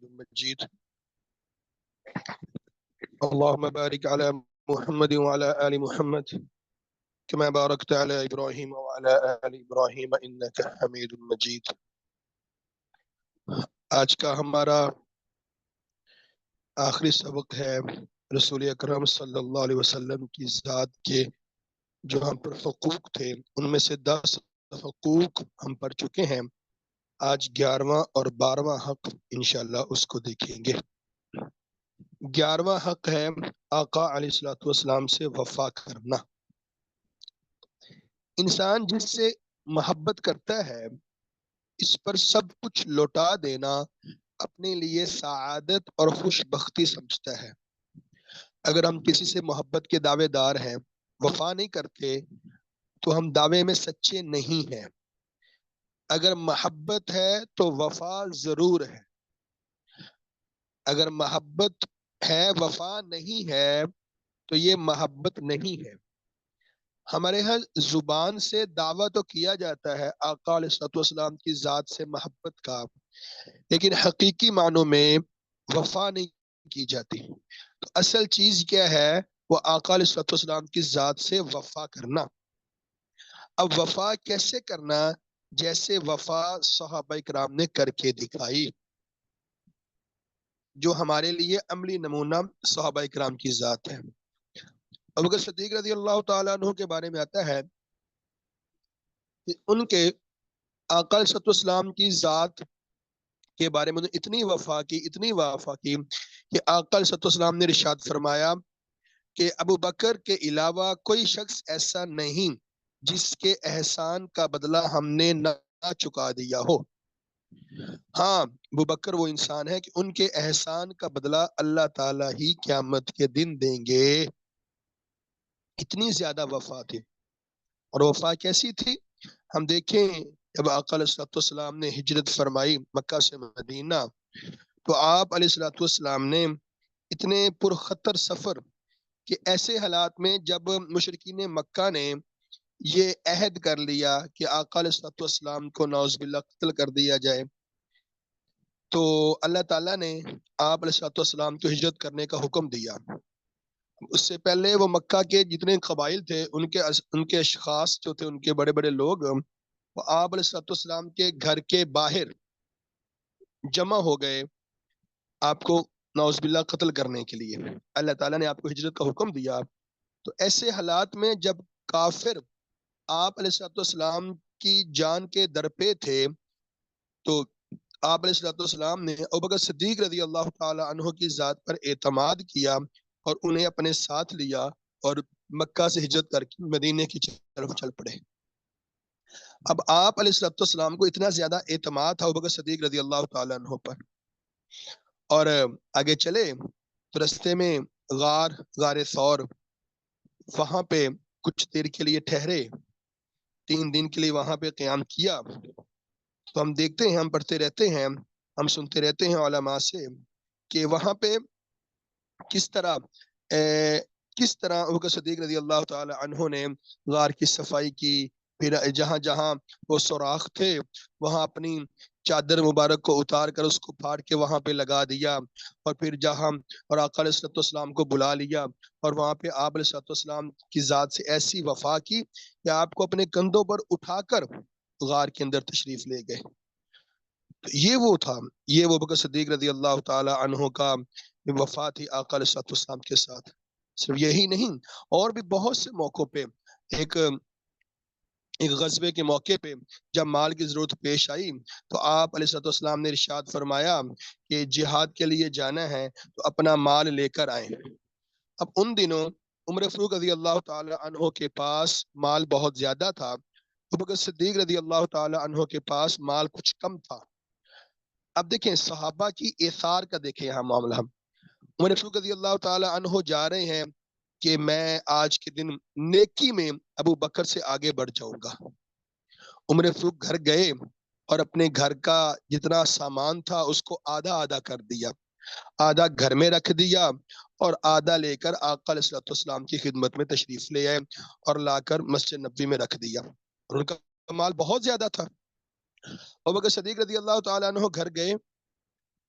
حمید مجید اللهم بارك على محمد وعلى آل محمد كما باركت على إبراهيم وعلى آل إبراهيم إنك حميد مجيد۔ آج کا ہمارا آخری سبق ہے رسول اکرم صلی اللہ علیہ وسلم کی ذات کے جو ہم پر حقوق تھے، ان میں سے 10 حقوق ہم پڑھ چکے ہیں۔ آج 11واں اور 12واں حق انشاءاللہ اس کو دیکھیں گے۔ 11واں حق ہے آقا علیہ الصلوۃ والسلام سے وفا کرنا۔ انسان جس سے محبت کرتا ہے اس پر سب کچھ لوٹا دینا اپنے لیے سعادت اور خوش بختی سمجھتا ہے۔ اگر ہم کسی سے محبت کے دعوے دار ہیں، وفا نہیں کرتے تو ہم دعوے میں سچے نہیں ہیں۔ اگر محبت ہے تو وفا ضرور ہے، اگر محبت ہے وفا نہیں ہے تو یہ محبت نہیں ہے۔ ہمارے ہاں زبان سے دعویٰ تو کیا جاتا ہے آقا علیہ الصلوۃ والسلام کی ذات سے محبت کا، لیکن حقیقی معنوں میں وفا نہیں کی جاتی۔ تو اصل چیز کیا ہے؟ وہ آقا علیہ الصلوۃ والسلام کی ذات سے وفا کرنا۔ اب وفا کیسے کرنا؟ جیسے وفا صحابہ کرام نے کر کے دکھائی، جو ہمارے لیے عملی نمونہ صحابہ کرام کی ذات ہے۔ ابوبکر صدیق رضی اللہ تعالیٰ عنہ کے بارے میں آتا ہے کہ ان کے آقا علیہ السلام کی ذات کے بارے میں اتنی وفا کی کہ آقا علیہ السلام نے ارشاد فرمایا کہ ابو بکر کے علاوہ کوئی شخص ایسا نہیں جس کے احسان کا بدلہ ہم نے نہ چکا دیا ہو۔ ہاں، ابو بکر وہ انسان ہے کہ ان کے احسان کا بدلہ اللہ تعالیٰ ہی قیامت کے دن دیں گے۔ اتنی زیادہ وفا تھی۔ اور وفا کیسی تھی؟ ہم دیکھیں جب آقا علیہ السلام نے ہجرت فرمائی مکہ سے مدینہ، تو آپ علیہ السلام نے اتنے پرخطر سفر کہ ایسے حالات میں جب مشرکین مکہ نے یہ عہد کر لیا کہ آقا علیہ السلام کو نعوذ باللہ قتل کر دیا جائے، تو اللہ تعالیٰ نے آپ علیہ السلام کو ہجرت کرنے کا حکم دیا۔ اس سے پہلے وہ مکہ کے جتنے قبائل تھے ان کے اشخاص جو تھے، ان کے بڑے بڑے لوگ، وہ آپ علیہ السلام کے گھر کے باہر جمع ہو گئے آپ کو نعوذ باللہ قتل کرنے کے لیے۔ اللہ تعالیٰ نے آپ کو ہجرت کا حکم دیا، تو ایسے حالات میں جب کافر آپ علیہ السلام کی جان کے در پہ تھے، تو آپ علیہ السلام نے ابوبکر صدیق رضی اللہ تعالی عنہ کی ذات پر اعتماد کیا اور انہیں اپنے ساتھ لیا اور مکہ سے ہجرت کر کے مدینے کی طرف چل پڑے۔ اب آپ علیہ السلام کو اتنا زیادہ اعتماد تھا ابوبکر صدیق رضی اللہ تعالی عنہ پر، اور آگے چلے تو رستے میں غار ثور، وہاں پہ کچھ دیر کے لیے ٹھہرے، 3 دن کے لیے وہاں پہ قیام کیا۔ تو ہم دیکھتے ہیں، ہم پڑھتے رہتے ہیں، ہم سنتے رہتے ہیں علماء سے کہ وہاں پہ کس طرح ابوبکر صدیق رضی اللہ تعالی عنہ نے غار کی صفائی کی، پھر جہاں جہاں وہ سوراخ تھے وہاں اپنی چادر مبارک کو اتار کر اس کو پھاڑ کے وہاں پہ لگا دیا، اور پھر اور آقا علیہ السلام کو بلا لیا، اور وہاں پہ آپ علیہ السلام کی ذات سے ایسی وفا کی کہ آپ کو اپنے کندھوں پر اٹھا کر غار کے اندر تشریف لے گئے۔ یہ وہ تھا، یہ وہ ابوبکر صدیق رضی اللہ تعالی عنہ کا وفا تھی آقا علیہ السلام کے ساتھ۔ صرف یہی نہیں، اور بھی بہت سے موقعوں پہ، ایک غزوے کے موقع پہ جب مال کی ضرورت پیش آئی تو آپ علیہ السلام نے ارشاد فرمایا کہ جہاد کے لیے جانا ہے تو اپنا مال لے کر آئیں۔ اب ان دنوں عمر فاروق رضی اللہ تعالی عنہ کے پاس مال بہت زیادہ تھا، ابوبکر صدیق رضی اللہ تعالی عنہ کے پاس مال کچھ کم تھا۔ اب دیکھیں صحابہ کی ایثار کا، دیکھیں یہاں معاملہ، عمر فاروق رضی اللہ تعالی عنہ جا رہے ہیں کہ میں آج کے دن نیکی میں ابو بکر سے آگے بڑھ جاؤں گا۔ عمر فاروق گھر گئے اور اپنے گھر کا جتنا سامان تھا اس کو آدھا آدھا کر دیا، آدھا گھر میں رکھ دیا اور آدھا لے کر آقا علیہ السلام کی خدمت میں تشریف لے آئے اور لا کر مسجد نبوی میں رکھ دیا، اور ان کا مال بہت زیادہ تھا۔ ابوبکر صدیق رضی اللہ تعالیٰ عنہ گھر گئے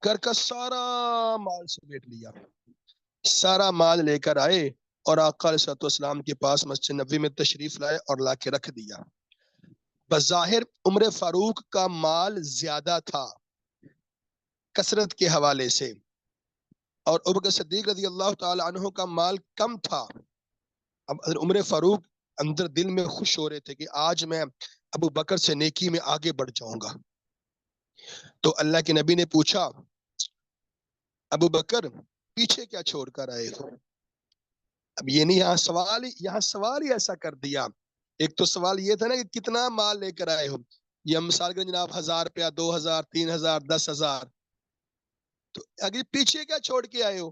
گھر کا سارا مال سمیٹ لیا، سارا مال لے کر آئے اور آقا علیہ الصلوۃ والسلام کے پاس مسجد نبوی میں تشریف لائے اور لا کے رکھ دیا۔ بظاہر عمر فاروق کا مال زیادہ تھا کثرت کے حوالے سے، اور ابوبکر صدیق رضی اللہ تعالی عنہ کا مال کم تھا۔ اب عمر فاروق اندر دل میں خوش ہو رہے تھے کہ آج میں ابو بکر سے نیکی میں آگے بڑھ جاؤں گا۔ تو اللہ کے نبی نے پوچھا، ابو بکر پیچھے کیا چھوڑ کر آئے ہو؟ اب یہ نہیں، یہاں سوال ہی ایسا کر دیا۔ ایک تو سوال یہ تھا نا کہ کتنا مال لے کر آئے ہو، یہ مثال کے جناب 1000 روپیہ، 2000، 3000، 10,000، تو اگر پیچھے کیا چھوڑ کے آئے ہو؟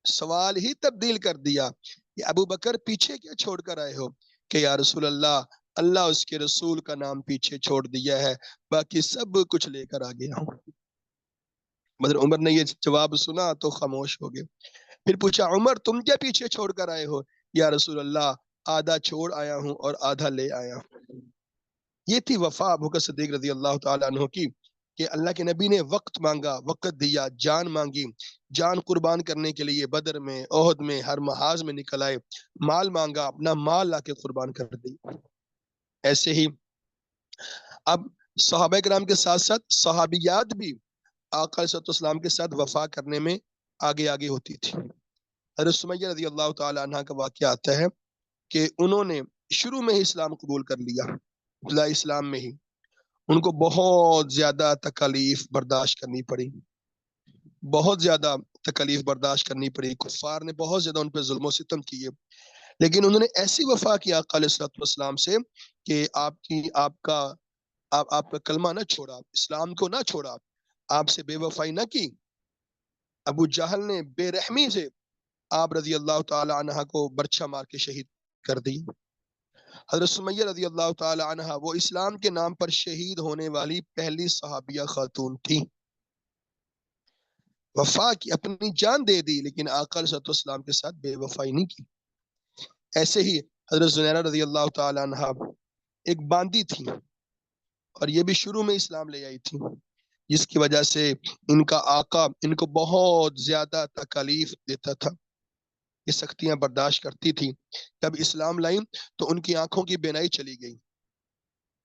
سوال ہی تبدیل کر دیا کہ ابو بکر پیچھے کیا چھوڑ کر آئے ہو؟ کہ یا رسول اللہ، اللہ اس کے رسول کا نام پیچھے چھوڑ دیا ہے، باقی سب کچھ لے کر آ گیا ہوں۔ مگر عمر نے یہ جواب سنا تو خاموش ہو گئے۔ پھر پوچھا، عمر تم کیا پیچھے چھوڑ کر آئے ہو؟ یا رسول اللہ، آدھا چھوڑ آیا ہوں اور آدھا لے آیا ہوں۔ یہ تھی وفا ابوبکر صدیق رضی اللہ تعالیٰ عنہ کی، کہ اللہ کے نبی نے وقت مانگا، وقت دیا، جان مانگی، جان قربان کرنے کے لیے بدر میں، احد میں، ہر محاذ میں نکل آئے، مال مانگا، اپنا مال لا کے قربان کر دی۔ ایسے ہی اب صحابہ کرام کے ساتھ ساتھ صحابیات بھی آقا صلی اللہ علیہ وسلم کے ساتھ وفا کرنے میں آگے آگے ہوتی تھی۔ حضرت سمیہ رضی اللہ تعالی عنہ کا واقعہ آتا ہے کہ انہوں نے شروع میں ہی اسلام قبول کر لیا، ابتدائی اسلام میں ہی ان کو بہت زیادہ تکالیف برداشت کرنی پڑی، بہت زیادہ تکالیف برداشت کرنی پڑی، کفار نے بہت زیادہ ان پہ ظلم و ستم کیے، لیکن انہوں نے ایسی وفا کی آقا علیہ الصلوۃ والسلام سے کہ آپ کا کلمہ نہ چھوڑا، اسلام کو نہ چھوڑا، آپ سے بے وفائی نہ کی۔ ابو جہل نے بے رحمی سے آپ رضی اللہ تعالی عنہ کو برچھا مار کے شہید کر دی۔ حضرت سمیہ رضی اللہ تعالی عنہ وہ اسلام کے نام پر شہید ہونے والی پہلی صحابیہ خاتون تھی۔ وفا کی، اپنی جان دے دی، لیکن آقا علیہ السلام کے ساتھ بے وفائی نہیں کی۔ ایسے ہی حضرت زنیرہ رضی اللہ تعالی عنہ ایک باندی تھی، اور یہ بھی شروع میں اسلام لے آئی تھی، جس کی وجہ سے ان کا آقا ان کو بہت زیادہ تکالیف دیتا تھا، یہ سختیاں برداشت کرتی تھی۔ جب اسلام لائیں تو ان کی آنکھوں کی بینائی چلی گئی،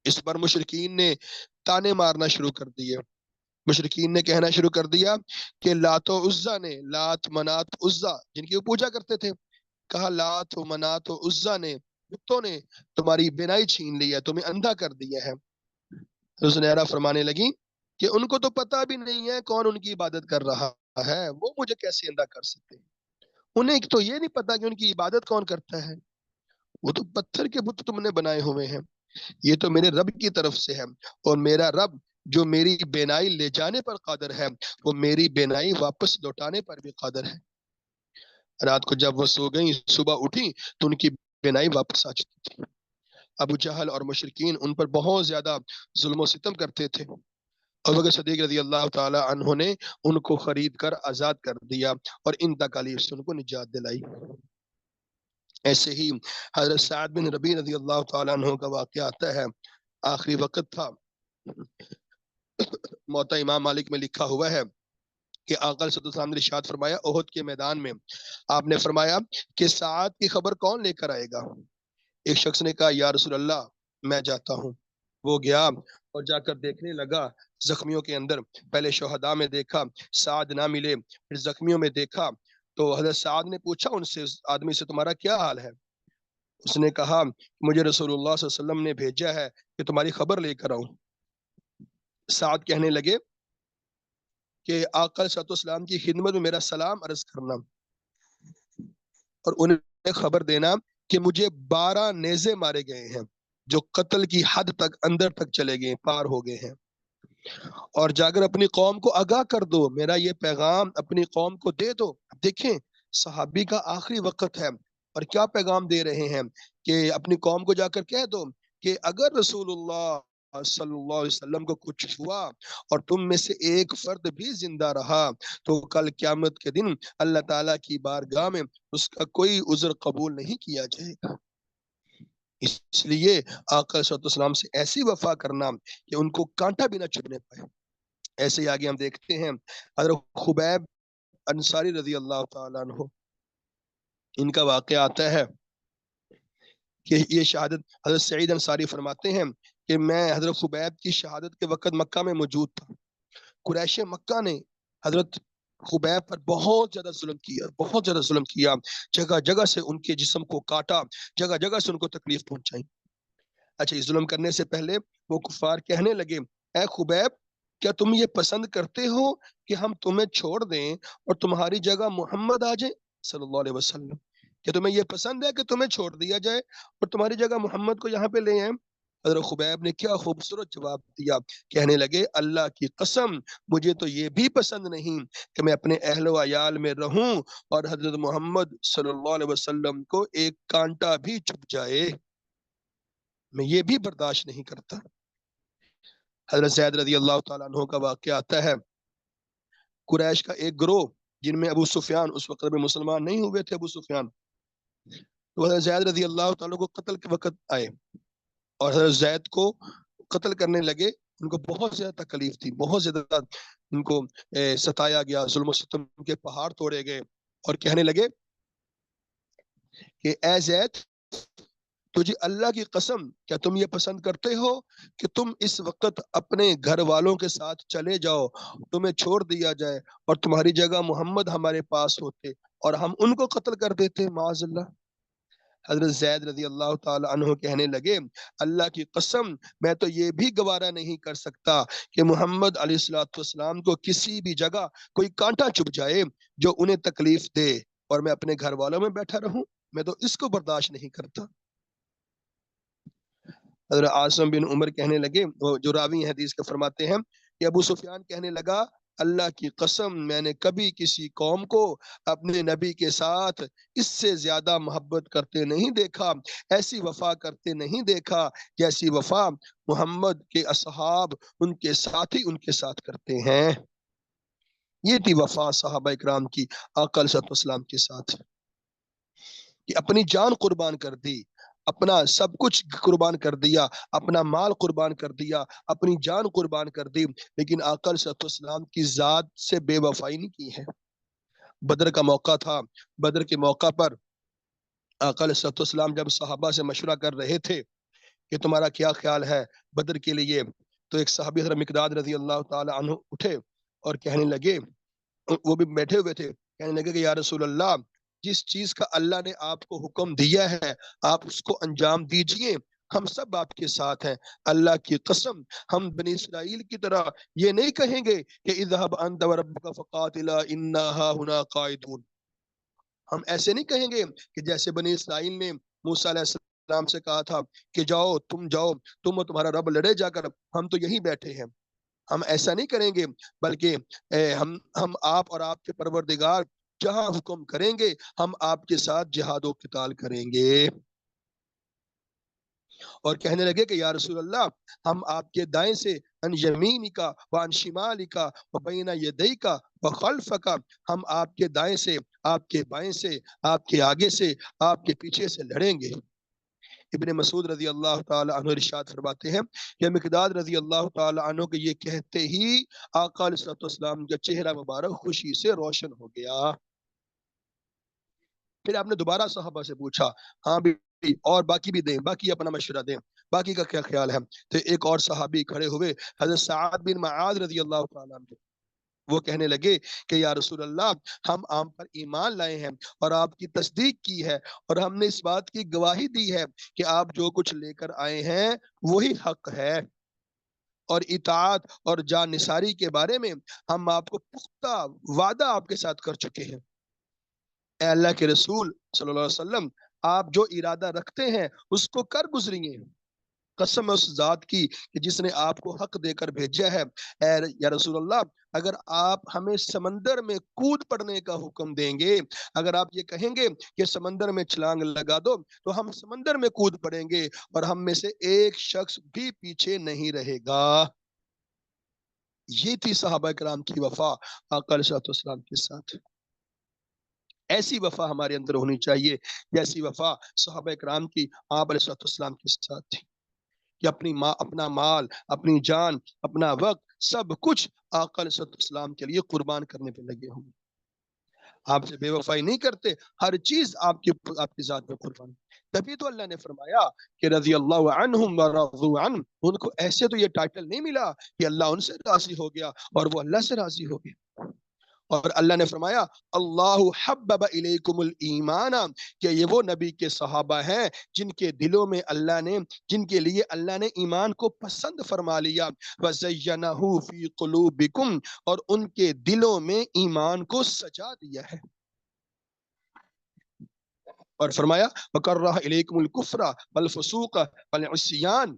اس پر مشرکین نے تانے مارنا شروع کر دیے۔ مشرکین نے کہنا شروع کر دیا کہ لات و عزا نے، لات منات عزا جن کی وہ پوجا کرتے تھے، کہا لات و منات و عزا نے، بتوں نے تمہاری بینائی چھین لی ہے، تمہیں اندھا کر دیا ہے۔ تو زنیرہ فرمانے لگی کہ ان کو تو پتہ بھی نہیں ہے کون ان کی عبادت کر رہا ہے، وہ مجھے کیسے اندھا کر سکتے ہیں؟ انہیں تو یہ نہیں پتا کہ ان کی عبادت کون کرتا ہے، وہ تو پتھر کے بت تم نے بنائے ہوئے ہیں، یہ تو میرے رب کی طرف سے ہے، اور میرا رب جو میری بینائی لے جانے پر قادر ہے، وہ میری بینائی واپس لوٹانے پر بھی قادر ہے۔ رات کو جب وہ سو گئیں، صبح اٹھی تو ان کی بینائی واپس آ چکی تھی۔ ابو جہل اور مشرکین ان پر بہت زیادہ ظلم و ستم کرتے تھے۔ ابوبکر صدیق رضی اللہ تعالی عنہ نے ان کو خرید کر آزاد کر دیا اور ان تکالیف سے ان کو نجات دلائی۔ ایسے ہی حضرت سعد بن ربیع رضی اللہ تعالی عنہ کا واقعہ آتا ہے، آخری وقت تھا، موطا امام مالک میں لکھا ہوا ہے کہ آقا صلی اللہ علیہ وسلم نے ارشاد فرمایا، احد کے میدان میں آپ نے فرمایا کہ سعد کی خبر کون لے کر آئے گا؟ ایک شخص نے کہا، یا رسول اللہ میں جاتا ہوں۔ وہ گیا اور جا کر دیکھنے لگا زخمیوں کے اندر، پہلے شہداء میں دیکھا، سعد نہ ملے، پھر زخمیوں میں دیکھا تو حضرت سعد نے پوچھا ان سے، اس آدمی سے، تمہارا کیا حال ہے؟ اس نے کہا، مجھے رسول اللہ صلی اللہ علیہ وسلم نے بھیجا ہے کہ تمہاری خبر لے کر آؤں۔ سعد کہنے لگے کہ آقا صلی اللہ علیہ وسلم کی خدمت میں میرا سلام عرض کرنا اور انہیں خبر دینا کہ مجھے 12 نیزے مارے گئے ہیں جو قتل کی حد تک اندر تک چلے گئے، پار ہو گئے ہیں، اور جا کر اپنی قوم کو آگاہ کر دو، میرا یہ پیغام اپنی قوم کو دے دو۔ دیکھیں صحابی کا آخری وقت ہے اور کیا پیغام دے رہے ہیں کہ اپنی قوم کو جا کر کہہ دو کہ اگر رسول اللہ صلی اللہ علیہ وسلم کو کچھ ہوا اور تم میں سے ایک فرد بھی زندہ رہا تو کل قیامت کے دن اللہ تعالیٰ کی بارگاہ میں اس کا کوئی عذر قبول نہیں کیا جائے گا۔ اس لیے آقا صلی اللہ علیہ وسلم سے ایسی وفا کرنا کہ ان کو کانٹا بھی نہ چبھنے پائے۔ ایسے ہی آگے ہم دیکھتے ہیں حضرت خبیب انصاری رضی اللہ تعالیٰ عنہ، ان کا واقعہ آتا ہے کہ یہ شہادت حضرت سعید انصاری فرماتے ہیں کہ میں حضرت خبیب کی شہادت کے وقت مکہ میں موجود تھا۔ قریش مکہ نے حضرت خبیب پر بہت زیادہ ظلم کیا، بہت زیادہ ظلم کیا، جگہ جگہ سے ان کے جسم کو کاٹا، جگہ جگہ سے ان کو تکلیف پہنچائی۔ اچھا، اس ظلم کرنے سے پہلے وہ کفار کہنے لگے، اے خبیب، کیا تم یہ پسند کرتے ہو کہ ہم تمہیں چھوڑ دیں اور تمہاری جگہ محمد آ جائے صلی اللہ علیہ وسلم؟ کیا تمہیں یہ پسند ہے کہ تمہیں چھوڑ دیا جائے اور تمہاری جگہ محمد کو یہاں پہ لے آئیں؟ حضرت خبیب نے کیا خوبصورت جواب دیا، کہنے لگے، اللہ کی قسم، مجھے تو یہ بھی پسند نہیں کہ میں اپنے اہل و عیال میں رہوں اور حضرت محمد صلی اللہ علیہ وسلم کو ایک کانٹا بھی چبھ جائے، میں یہ بھی برداشت نہیں کرتا۔ حضرت زید رضی اللہ تعالیٰ عنہ کا واقعہ آتا ہے، قریش کا ایک گروہ جن میں ابو سفیان، اس وقت میں مسلمان نہیں ہوئے تھے ابو سفیان، تو حضرت زید رضی اللہ تعالیٰ کو قتل کے وقت آئے اور حضرت زید کو قتل کرنے لگے۔ ان کو بہت زیادہ تکلیف تھی، بہت زیادہ ان کو ستایا گیا، ظلم و ستم کے پہاڑ توڑے گئے، اور کہنے لگے کہ اے زید، تجھے اللہ کی قسم، کیا تم یہ پسند کرتے ہو کہ تم اس وقت اپنے گھر والوں کے ساتھ چلے جاؤ، تمہیں چھوڑ دیا جائے اور تمہاری جگہ محمد ہمارے پاس ہوتے اور ہم ان کو قتل کر دیتے معاذ اللہ؟ حضرت زید رضی اللہ تعالی عنہ کہنے لگے، اللہ کی قسم، میں تو یہ بھی گوارا نہیں کر سکتا کہ محمد علیہ الصلوۃ والسلام کو کسی بھی جگہ کوئی کانٹا چبھ جائے جو انہیں تکلیف دے اور میں اپنے گھر والوں میں بیٹھا رہوں، میں تو اس کو برداشت نہیں کرتا۔ حضرت عاصم بن عمر کہنے لگے، وہ جو راوی حدیث کے فرماتے ہیں کہ ابو سفیان کہنے لگا، اللہ کی قسم، میں نے کبھی کسی قوم کو اپنے نبی کے ساتھ اس سے زیادہ محبت کرتے نہیں دیکھا، ایسی وفا کرتے نہیں دیکھا جیسی وفا محمد کے اصحاب ان کے ساتھی ان کے ساتھ کرتے ہیں۔ یہ تھی وفا صحابہ اکرام کی آقا علیہ الصلوۃ والسلام کے ساتھ، کہ اپنی جان قربان کر دی، اپنا سب کچھ قربان کر دیا، اپنا مال قربان کر دیا، اپنی جان قربان کر دی، لیکن آقا علیہ الصلوۃ والسلام کی ذات سے بے وفائی نہیں کی ہے۔ بدر کا موقع تھا، بدر کے موقع پر آقا علیہ الصلوۃ والسلام جب صحابہ سے مشورہ کر رہے تھے کہ تمہارا کیا خیال ہے بدر کے لیے، تو ایک صحابی حضرت مقداد رضی اللہ تعالی عنہ اٹھے اور کہنے لگے، وہ بھی بیٹھے ہوئے تھے، کہنے لگے کہ یا رسول اللہ، جس چیز کا اللہ نے آپ کو حکم دیا ہے آپ اس کو انجام دیجئے، ہم سب آپ کے ساتھ ہیں، اللہ کی قسم ہم بنی اسرائیل کی طرح یہ نہیں کہیں گے کہ اذهب انت وربك فقاتلا انا هاهنا قاعدون۔ ہم ایسے نہیں کہیں گے کہ جیسے بنی اسرائیل نے موسیٰ علیہ السلام سے کہا تھا کہ جاؤ، تم اور تمہارا رب لڑے جا کر، ہم تو یہیں بیٹھے ہیں۔ ہم ایسا نہیں کریں گے، بلکہ ہم آپ اور آپ کے پروردگار جہاں حکم کریں گے ہم آپ کے ساتھ جہاد و قتال کریں گے۔ اور کہنے لگے کہ یا رسول اللہ، ہم آپ کے دائیں سے ان یمینی کا وان شمالی کا وبین یدئی کا وخلف کا، ہم آپ کے دائیں سے، آپ کے بائیں سے، آپ کے آگے سے، آپ کے پیچھے سے لڑیں گے۔ ابن مسعود رضی اللہ تعالی عنہ ارشاد فرماتے ہیں کہ مقداد رضی اللہ تعالی عنہ کے یہ کہتے ہی آقا علیہ الصلوۃ والسلام کا چہرہ مبارک خوشی سے روشن ہو گیا۔ پھر آپ نے دوبارہ صحابہ سے پوچھا، ہاں بھی اور باقی بھی دیں، باقی اپنا مشورہ دیں، باقی کا کیا خیال ہے؟ تو ایک اور صحابی کھڑے ہوئے، حضرت سعد بن معاذ رضی اللہ تعالیٰ عنہ، وہ کہنے لگے کہ یا رسول اللہ، ہم آپ پر ایمان لائے ہیں اور آپ کی تصدیق کی ہے اور ہم نے اس بات کی گواہی دی ہے کہ آپ جو کچھ لے کر آئے ہیں وہی حق ہے، اور اطاعت اور جان نثاری کے بارے میں ہم آپ کو پختہ وعدہ آپ کے ساتھ کر چکے ہیں۔ اے اللہ کے رسول صلی اللہ علیہ وسلم، آپ جو ارادہ رکھتے ہیں اس کو کر گزریے، قسم اس ذات کی کہ جس نے آپ کو حق دے کر بھیجا ہے۔ اے یا رسول اللہ، اگر آپ ہمیں سمندر میں کود پڑنے کا حکم دیں گے، اگر آپ یہ کہیں گے کہ سمندر میں چھلانگ لگا دو، تو ہم سمندر میں کود پڑیں گے اور ہم میں سے ایک شخص بھی پیچھے نہیں رہے گا۔ یہ تھی صحابہ کرام کی وفا آقا علیہ الصلوۃ والسلام کے ساتھ۔ ایسی وفا ہمارے اندر ہونی چاہیے جیسی وفا صحابہ کرام کی آپ علیہ الصلوۃ والسلام کے ساتھ تھی، کہ اپنا مال، اپنی جان، اپنا وقت سب کچھ آقا علیہ السلام کے لیے قربان کرنے پہ لگے ہوں گے. آپ سے بے وفائی نہیں کرتے، ہر چیز آپ کی ذات پہ قربان. تبھی تو اللہ نے فرمایا کہ رضی اللہ عنہم ورضوا عنہ، ان کو ایسے تو یہ ٹائٹل نہیں ملا کہ اللہ ان سے راضی ہو گیا اور وہ اللہ سے راضی ہو گیا. اور اللہ نے فرمایا اللہ حبب الیکم الایمان، کہ یہ وہ نبی کے صحابہ ہیں جن کے دلوں میں اللہ نے، جن کے لیے اللہ نے ایمان کو پسند فرما لیا. وزینہ فی قلوبکم، اور ان کے دلوں میں ایمان کو سجا دیا ہے. اور فرمایا وکرہ الیکم الکفر والفسوق والعصیان،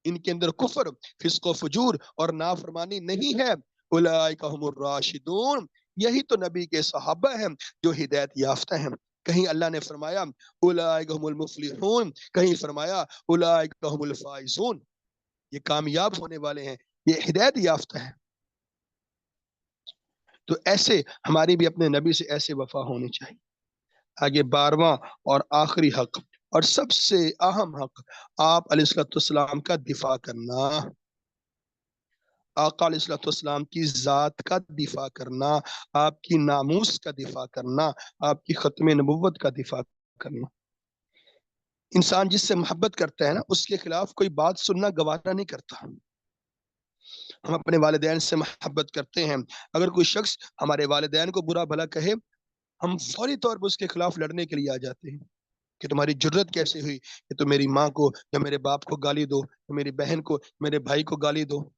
ان کے اندر کفر، فسق و فجور اور نافرمانی نہیں ہے. اولئک هم الراشدون، یہی تو نبی کے صحابہ ہیں جو ہدایت یافتہ ہیں. کہیں اللہ نے فرمایا اولئک هم المفلحون، کہیں فرمایا اولئک هم الفائزون، یہ کامیاب ہونے والے ہیں، یہ ہدایت یافتہ ہیں. تو ایسے ہماری بھی اپنے نبی سے ایسے وفا ہونی چاہیے. آگے 12واں اور آخری حق اور سب سے اہم حق، آپ علیہ السلام کا دفاع کرنا. آقا علیہ السلام کی ذات کا دفاع کرنا، آپ کی ناموس کا دفاع کرنا، آپ کی ختم نبوت کا دفاع کرنا. انسان جس سے محبت کرتا ہے نا، اس کے خلاف کوئی بات سننا گوارا نہیں کرتا. ہم اپنے والدین سے محبت کرتے ہیں، اگر کوئی شخص ہمارے والدین کو برا بھلا کہے، ہم فوری طور پر اس کے خلاف لڑنے کے لیے آ جاتے ہیں کہ تمہاری جرت کیسے ہوئی کہ تم میری ماں کو یا میرے باپ کو گالی دو، میری بہن کو، میرے بھائی کو گالی دو.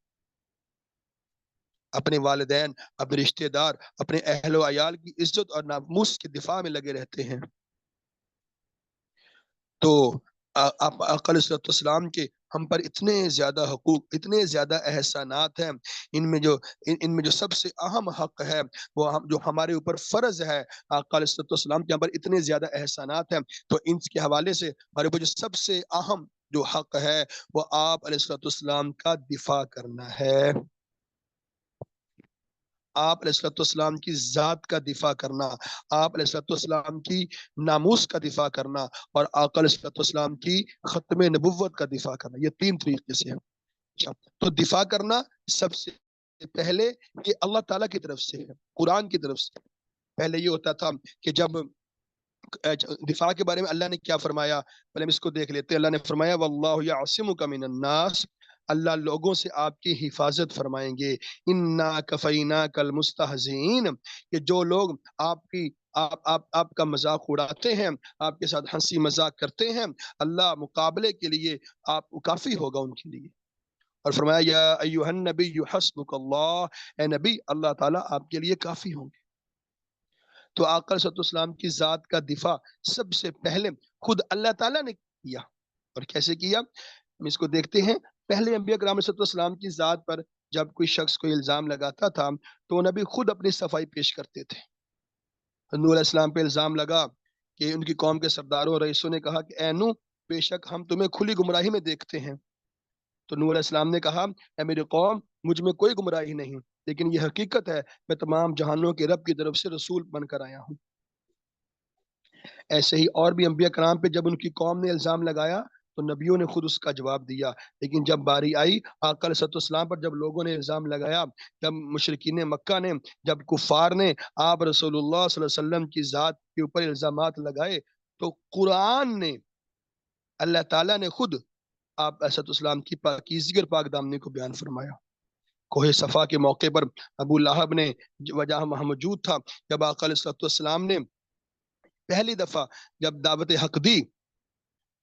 اپنے والدین، اپنے رشتہ دار، اپنے اہل و عیال کی عزت اور ناموس کے دفاع میں لگے رہتے ہیں. تو آقا علیہ السلام کے ہم پر اتنے زیادہ حقوق، اتنے زیادہ احسانات ہیں. ان میں جو سب سے اہم حق ہے، وہ جو ہمارے اوپر فرض ہے، آقا علیہ السلام کے ہم پر اتنے زیادہ احسانات ہیں. تو ان کے حوالے سے ہمارے اوپر جو سب سے اہم جو حق ہے، وہ آپ علیہ السلام کا دفاع کرنا ہے. آپ علیہ السلام کی ذات کا دفاع کرنا، آپ علیہ السلام کی ناموس کا دفاع کرنا، اور آقا علیہ السلام کی ختم نبوت کا دفاع کرنا. یہ 3 طریقے سے ہے. تو دفاع کرنا سب سے پہلے یہ اللہ تعالیٰ کی طرف سے ہے، قرآن کی طرف سے. پہلے یہ ہوتا تھا کہ جب دفاع کے بارے میں اللہ نے کیا فرمایا، پہلے ہم اس کو دیکھ لیتے ہیں. اللہ نے فرمایا واللہ یعصمک من الناس، اللہ لوگوں سے آپ کی حفاظت فرمائیں گے. انا کفیناک المستہزئین، کہ جو لوگ آپ کا مذاق اڑاتے ہیں، آپ کے ساتھ ہنسی مذاق کرتے ہیں، اللہ مقابلے کے لیے آپ کافی ہوگا ان کے لیے. اور فرمایا یا ایھا النبی حسبک اللہ، اے نبی اللہ تعالیٰ آپ کے لیے کافی ہوں گے. تو آقا صلی اللہ علیہ وسلم کی ذات کا دفاع سب سے پہلے خود اللہ تعالیٰ نے کیا. اور کیسے کیا ہم اس کو دیکھتے ہیں. پہلے انبیاء کرام صلی اللہ علیہ وسلم کی ذات پر جب کوئی شخص کوئی الزام لگاتا تھا تو نبی خود اپنی صفائی پیش کرتے تھے. نوح علیہ السلام پہ الزام لگا کہ ان کی قوم کے سرداروں اور رئیسوں نے کہا کہ اے نوح، بے شک ہم تمہیں کھلی گمراہی میں دیکھتے ہیں. تو نوح علیہ السلام نے کہا اے میری قوم، مجھ میں کوئی گمراہی نہیں، لیکن یہ حقیقت ہے میں تمام جہانوں کے رب کی طرف سے رسول بن کر آیا ہوں. ایسے ہی اور بھی انبیاء کرام پہ جب ان کی قوم نے الزام لگایا تو نبیوں نے خود اس کا جواب دیا. لیکن جب باری آئی آقا علیہ السلام پر، جب لوگوں نے الزام لگایا، جب مشرکین مکہ نے، جب کفار نے آپ رسول اللہ صلی اللہ علیہ وسلم کی ذات کے اوپر الزامات لگائے، تو قرآن نے، اللہ تعالیٰ نے خود آپ اسد اسلام کی پاکیزگی اور پاک دامنی کو بیان فرمایا. کوہ صفا کے موقع پر ابو لہب نے وجہ موجود تھا جب آقا علیہ السلام نے پہلی دفعہ جب دعوت حق دی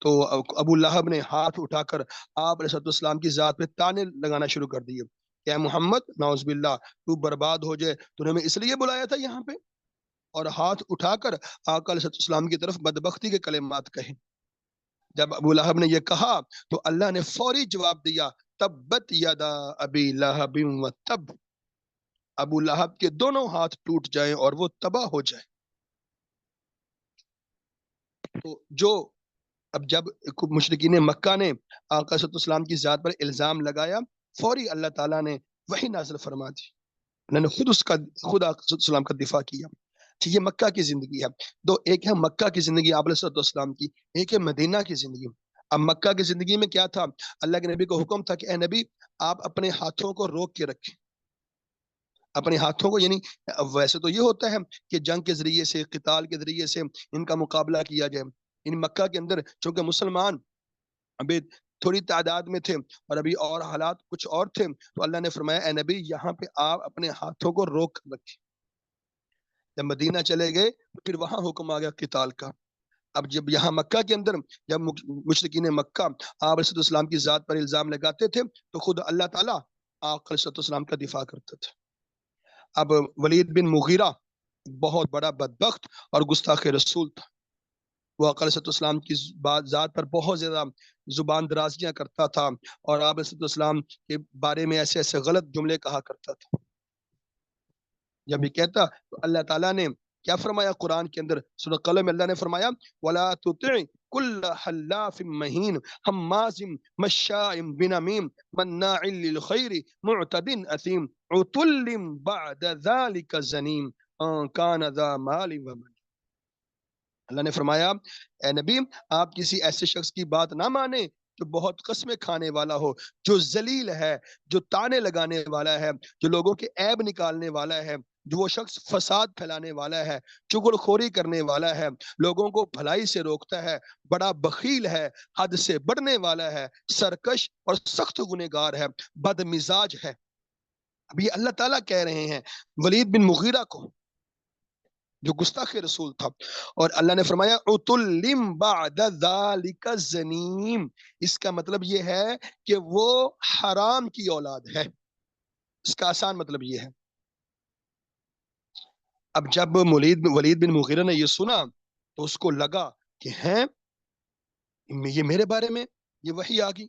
تو ابو لہب نے ہاتھ اٹھا کر آپ علیہ السلام کی ذات پہ تانے لگانا شروع کر دیے کہ اے محمد نعوذ باللہ تو برباد ہو جائے، تو نے ہمیں اس لیے بلایا تھا یہاں پہ، اور ہاتھ اٹھا کر آقا علیہ السلام کی طرف بدبختی کے کلمات کہے. جب ابو لہب نے یہ کہا تو اللہ نے فوری جواب دیا تبت یدا ابی لہب و تب، ابو لہب کے دونوں ہاتھ ٹوٹ جائیں اور وہ تباہ ہو جائے. تو جو اب جب مشرکین مکہ نے آقا صلی اللہ علیہ وسلم کی ذات پر الزام لگایا، فوری اللہ تعالیٰ نے وحی نازل فرما دی. انہوں نے خود آقا صلی اللہ علیہ وسلم کا دفاع کیا. یہ مکہ کی زندگی ہے. ایک ہے مکہ کی زندگی آپ علیہ السلام کی، ایک ہے مدینہ کی زندگی. اب مکہ کی زندگی میں کیا تھا، اللہ کے نبی کو حکم تھا کہ اے نبی آپ اپنے ہاتھوں کو روک کے رکھیں، اپنے ہاتھوں کو، یعنی ویسے تو یہ ہوتا ہے کہ جنگ کے ذریعے سے، قتال کے ذریعے سے ان کا مقابلہ کیا جائے. ان مکہ کے اندر چونکہ مسلمان ابھی تھوڑی تعداد میں تھے اور ابھی اور حالات کچھ اور تھے، تو اللہ نے فرمایا اے نبی یہاں پہ آپ اپنے ہاتھوں کو روک رکھیں. جب مدینہ چلے گئے تو پھر وہاں حکم آ گیا قتال کا. اب جب یہاں مکہ کے اندر جب مشرکین مکہ آپ علیہ السلام کی ذات پر الزام لگاتے تھے تو خود اللہ تعالیٰ آپ علیہ السلام کا دفاع کرتے تھے. اب ولید بن مغیرہ بہت بڑا بدبخت اور گستاخ رسول تھا. وہ آقا علیہ السلام کی ذات پر بہت زیادہ زبان درازیاں کرتا تھا اور آپ علیہ السلام کے بارے میں ایسے ایسے غلط جملے کہا کرتا تھا. جب یہ کہتا تو اللہ تعالیٰ نے کیا فرمایا قرآن کے اندر سورہ قلم میں اللہ نے فرمایا وَلَا تُطِعْ كُلَّ حَلَّافٍ مَّهِينٍ حَمَّازٍ مَّشَّاءٍ بِنَمِيمٍ مَّنَّاعٍ لِّلْخَيْرِ مُعْتَدٍ أَثِيمٍ عُتُلٍّ بَعْدَ ذَلِكَ زَنِيمٍ أَن كَانَ ذَا مَالٍ وَبَنِينَ. اللہ نے فرمایا اے نبی آپ کسی ایسے شخص کی بات نہ مانیں جو بہت قسمیں کھانے والا ہو، جو ذلیل ہے، جو تانے لگانے والا ہے، جو لوگوں کے عیب نکالنے والا ہے، جو وہ شخص فساد پھیلانے والا ہے، چغل خوری کرنے والا ہے، لوگوں کو بھلائی سے روکتا ہے، بڑا بخیل ہے، حد سے بڑھنے والا ہے، سرکش اور سخت گنہگار ہے، بد مزاج ہے. اب یہ اللہ تعالیٰ کہہ رہے ہیں ولید بن مغیرہ کو جو گستاخ رسول تھا. اور اللہ نے فرمایا عُتُلٍّ بَعْدَ ذَلِكَ زَنِيمٍ. اس کا مطلب یہ ہے کہ وہ حرام کی اولاد ہے. اس کا آسان مطلب یہ ہے. اب جب ولید بن مغیرہ نے یہ سنا تو اس کو لگا کہ ہیں یہ میرے بارے میں یہ وحی آ گئی.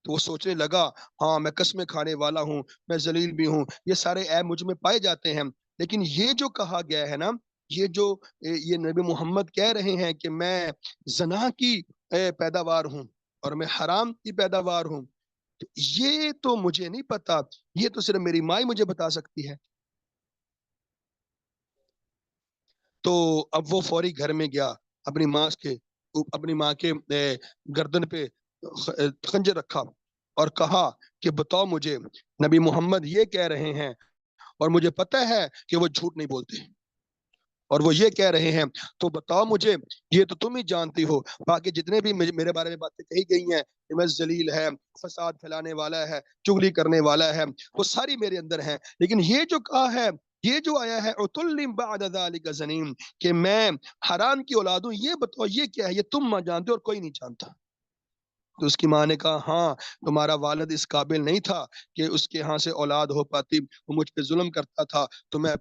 تو وہ سوچنے لگا ہاں میں قسمیں کھانے والا ہوں، میں ذلیل بھی ہوں، یہ سارے عیب مجھ میں پائے جاتے ہیں. لیکن یہ جو کہا گیا ہے نا، یہ جو یہ نبی محمد کہہ رہے ہیں کہ میں زنا کی پیداوار ہوں اور میں حرام کی پیداوار ہوں، تو یہ تو مجھے نہیں پتا، یہ تو صرف میری ماں ہی مجھے بتا سکتی ہے. تو اب وہ فوری گھر میں گیا، اپنی ماں کے گردن پہ خنجر رکھا اور کہا کہ بتاؤ مجھے نبی محمد یہ کہہ رہے ہیں اور مجھے پتہ ہے کہ وہ جھوٹ نہیں بولتے اور وہ یہ کہہ رہے ہیں، تو بتاؤ مجھے یہ تو تم ہی جانتی ہو، باقی جتنے بھی میرے بارے میں باتیں کہی گئی ہیں کہ میں ذلیل ہے، فساد پھیلانے والا ہے، چغلی کرنے والا ہے، وہ ساری میرے اندر ہیں. لیکن یہ جو کہا ہے، یہ جو آیا ہے عُتُلٍّ بَعْدَ ذَلِكَ زَنِيمٍ کہ میں حرام کی اولاد ہوں، یہ بتاؤ یہ کیا ہے، یہ تم جانتے اور کوئی نہیں جانتا. تو اس کی ماں نے کہا ہاں تمہارا والد اس قابل نہیں تھا کہ اس کے ہاں سے اولاد ہو پاتی، وہ مجھ پہ ظلم کرتا تھا تو میں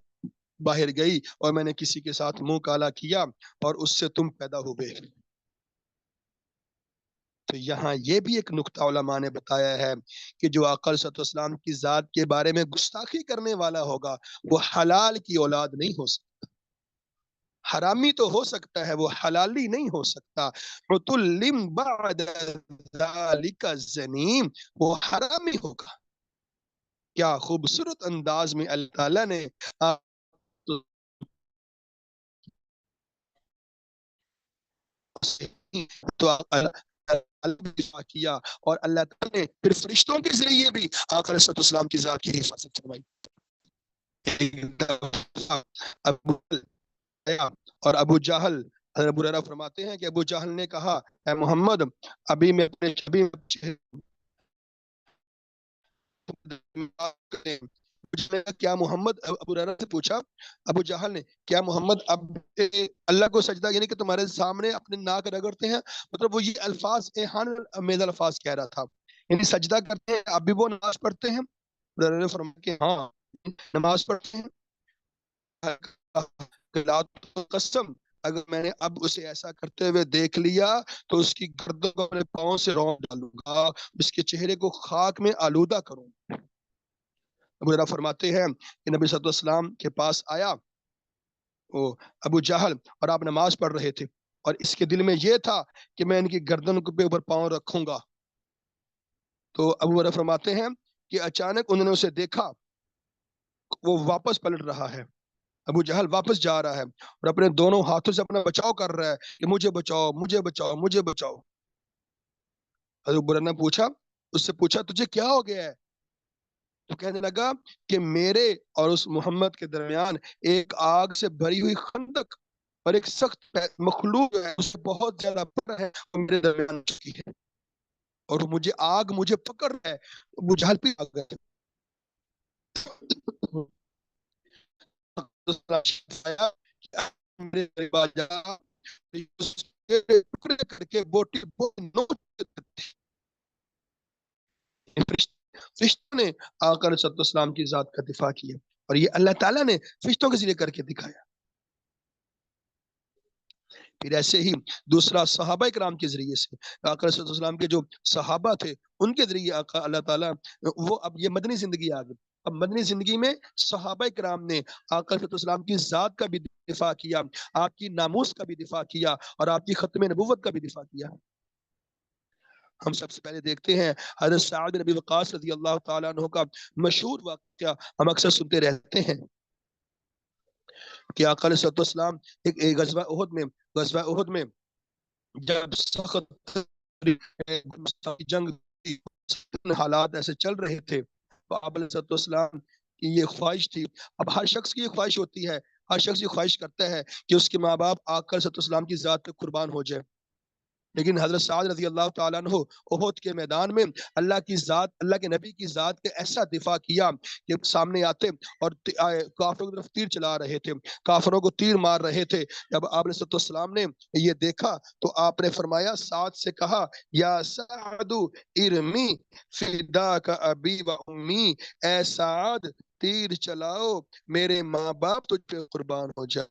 باہر گئی اور میں نے کسی کے ساتھ منہ کالا کیا اور اس سے تم پیدا ہوئے. تو یہاں یہ بھی ایک نقطہ علماء نے بتایا ہے کہ جو آقا صلی اللہ علیہ وسلم کی ذات کے بارے میں گستاخی کرنے والا ہوگا وہ حلال کی اولاد نہیں ہو سکتا. حرامی تو ہو سکتا ہے، وہ حلالی نہیں ہو سکتا. عُتُلٍّ بَعْدَ ذَلِكَ زَنِيمٍ وہ حرامی ہوگا. کیا خوبصورت انداز میں اللہ تعالیٰ نے تو دفاع کیا اور اللہ تعالیٰ نے پھر فرشتوں کے ذریعے بھی آقا علیہ السلام کی ذات کی حفاظت فرمائی. اور ابو جہل، ابو ہریرہ فرماتے ہیں کہ ابو جہل نے کہا اے محمد ابھی میں اپنے کیا محمد، ابو ہریرہ سے پوچھا ابو جہل نے کیا محمد اب اللہ کو سجدہ یعنی کہ تمہارے سامنے اپنے ناک رگڑتے ہیں، مطلب وہ یہ الفاظ احان امیز الفاظ کہہ رہا تھا، یعنی سجدہ کرتے ہیں اب بھی وہ نماز پڑھتے ہیں. ابو ہریرہ نے فرمایا کہ ہاں نماز پڑھتے ہیں. قسم اگر میں نے اب اسے ایسا کرتے ہوئے دیکھ لیا تو اس کی گردن کو اپنے پاؤں سے رونق ڈالوں گا، اس کے چہرے کو خاک میں آلودہ کروں گا. ابو ہریرہ فرماتے ہیں کہ نبی صلی اللہ علیہ وسلم کے پاس آیا وہ ابو جہل اور آپ نماز پڑھ رہے تھے اور اس کے دل میں یہ تھا کہ میں ان کی گردن کے اوپر پاؤں رکھوں گا. تو ابو ہریرہ فرماتے ہیں کہ اچانک انہوں نے اسے دیکھا وہ واپس پلٹ رہا ہے، ابو جہل واپس جا رہا ہے اور اپنے دونوں ہاتھوں سے اپنا بچاؤ کر رہا ہے کہ مجھے بچاؤ مجھے بچاؤ مجھے بچاؤ. حضرت ابو ہریرہ نے اس سے پوچھا تجھے کیا ہو گیا ہے؟ تو کہنے لگا کہ میرے اور اس محمد کے درمیان ایک آگ سے بھری ہوئی خندق اور ایک سخت مخلوق ہے، اس سے بہت زیادہ بڑا ہے، وہ میرے درمیان چکی ہے اور آگ مجھے پکڑ رہا ہے، ابو جہل پہ آ گئے۔ میرے قریب آ جا، ٹکڑے کر کے بوٹی فرشتوں نے آقا علیہ السلام کی ذات کا دفاع کیا، اور یہ اللہ تعالیٰ نے فرشتوں کے ذریعے کر کے دکھایا۔ پھر ایسے ہی دوسرا صحابہ کرام کے ذریعے سے، آقا علیہ السلام کے جو صحابہ تھے ان کے ذریعے آقا اللہ تعالیٰ وہ، اب یہ مدنی زندگی آ گئی، اب مدنی زندگی میں صحابہ کرام نے آقا علیہ السلام کی ذات کا بھی دفاع کیا، آپ کی ناموس کا بھی دفاع کیا، اور آپ کی ختم نبوت کا بھی دفاع کیا۔ ہم سب سے پہلے دیکھتے ہیں حضرت سعد بن ابی وقاص رضی اللہ تعالیٰ عنہ کا مشہور واقعہ ہم اکثر سنتے رہتے ہیں کہ آقا علیہ السلام ایک غزوہ احد میں جب سخت جنگ حالات ایسے چل رہے تھے تو آپ علیہ السلام کی یہ خواہش تھی، اب ہر شخص کی یہ خواہش ہوتی ہے، ہر شخص یہ خواہش کرتا ہے کہ اس کے ماں باپ آقا علیہ السلام کی ذات پہ قربان ہو جائے، لیکن حضرت سعد رضی اللہ تعالیٰ عنہ احد کے میدان میں اللہ کے نبی کی ذات کے ایسا دفاع کیا کہ سامنے آتے اور کافروں کی طرف تیر چلا رہے تھے، کافروں کو تیر مار رہے تھے۔ جب آپ علیہ السلام نے یہ دیکھا تو آپ نے فرمایا، سعد سے کہا، یا سعد ارمی فداک ابی و امی، اے سعد تیر چلاؤ، میرے ماں باپ تجھ پہ قربان ہو جائے۔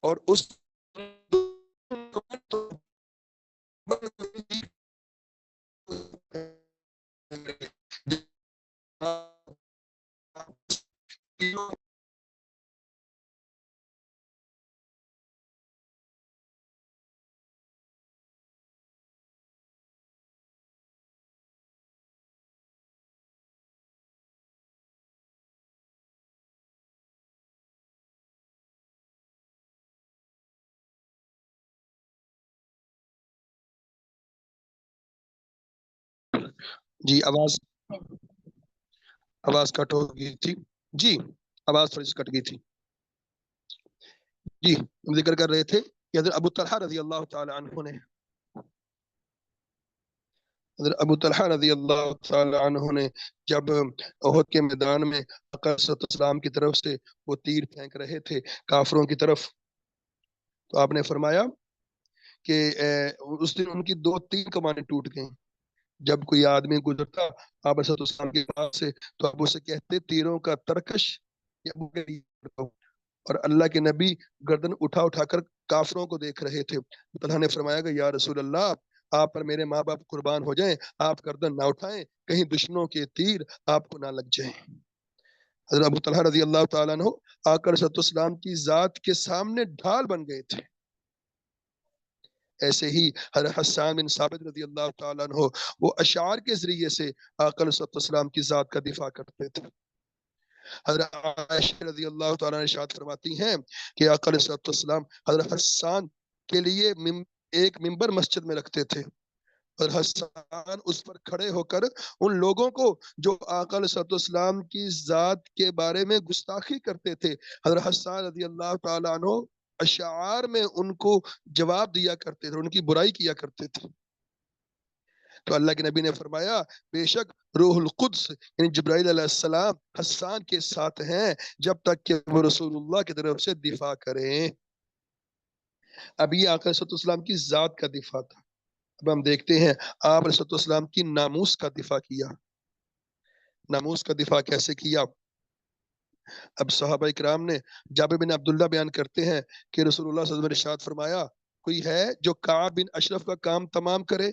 اور اس جی آواز کٹ ہو گئی تھی، جی آواز تھوڑی سی کٹ گئی تھی۔ جی ہم ذکر کر رہے تھے کہ حضرت ابو طلحہ رضی اللہ تعالی عنہ نے جب احد کے میدان میں آقا صلی اللہ علیہ وسلم کی طرف سے وہ تیر پھینک رہے تھے کافروں کی طرف، تو آپ نے فرمایا کہ اس دن ان کی 2-3 کمانیں ٹوٹ گئیں۔ جب کوئی آدمی گزرتا آپ صلی اللہ علیہ وسلم کے پاس سے تو آپ اسے کہتے، تیروں کا ترکش، اور اللہ کے نبی گردن اٹھا کر کافروں کو دیکھ رہے تھے۔ طلحہ نے فرمایا کہ یا رسول اللہ، آپ پر میرے ماں باپ قربان ہو جائیں، آپ گردن نہ اٹھائیں، کہیں دشمنوں کے تیر آپ کو نہ لگ جائیں۔ حضرت ابو طلحہ رضی اللہ تعالیٰ عنہ آقا صلی اللہ علیہ وسلم کی ذات کے سامنے ڈھال بن گئے تھے۔ ایسے ہی حضرت حسان بن ثابت رضی اللہ تعالیٰ عنہ وہ اشعار کے ذریعے سے آقا صلی اللہ علیہ وسلم کی ذات کا دفاع کرتے تھے۔ حضرت عائشہ رضی اللہ تعالیٰ عنہ ارشاد فرماتی ہیں کہ آقا علیہ السلام حضرت حسان کے لیے ایک منبر مسجد میں رکھتے تھے، اور حسان اس پر کھڑے ہو کر ان لوگوں کو جو آقا علیہ السلام کی ذات کے بارے میں گستاخی کرتے تھے، حضرت حسان رضی اللہ تعالیٰ عنہ اشعار میں ان کو جواب دیا کرتے تھے، ان کی برائی کیا کرتے تھے۔ تو اللہ کے نبی نے فرمایا، بے شک روح القدس یعنی جبرائیل علیہ السلام حسان کے ساتھ ہیں جب تک کہ وہ رسول اللہ کی طرف سے دفاع کریں۔ اب یہ آقا صلی اللہ علیہ وسلم کی ذات کا دفاع تھا۔ اب ہم دیکھتے ہیں آپ صلی اللہ علیہ وسلم کی ناموس کا دفاع کیا۔ ناموس کا دفاع کیسے کیا؟ اب صحابہ کرام نے، جابر بن عبداللہ بیان کرتے ہیں کہ رسول اللہ صلی اللہ علیہ وسلم نے ارشاد فرمایا، کوئی ہے جو کعب بن اشرف کا کام تمام کرے؟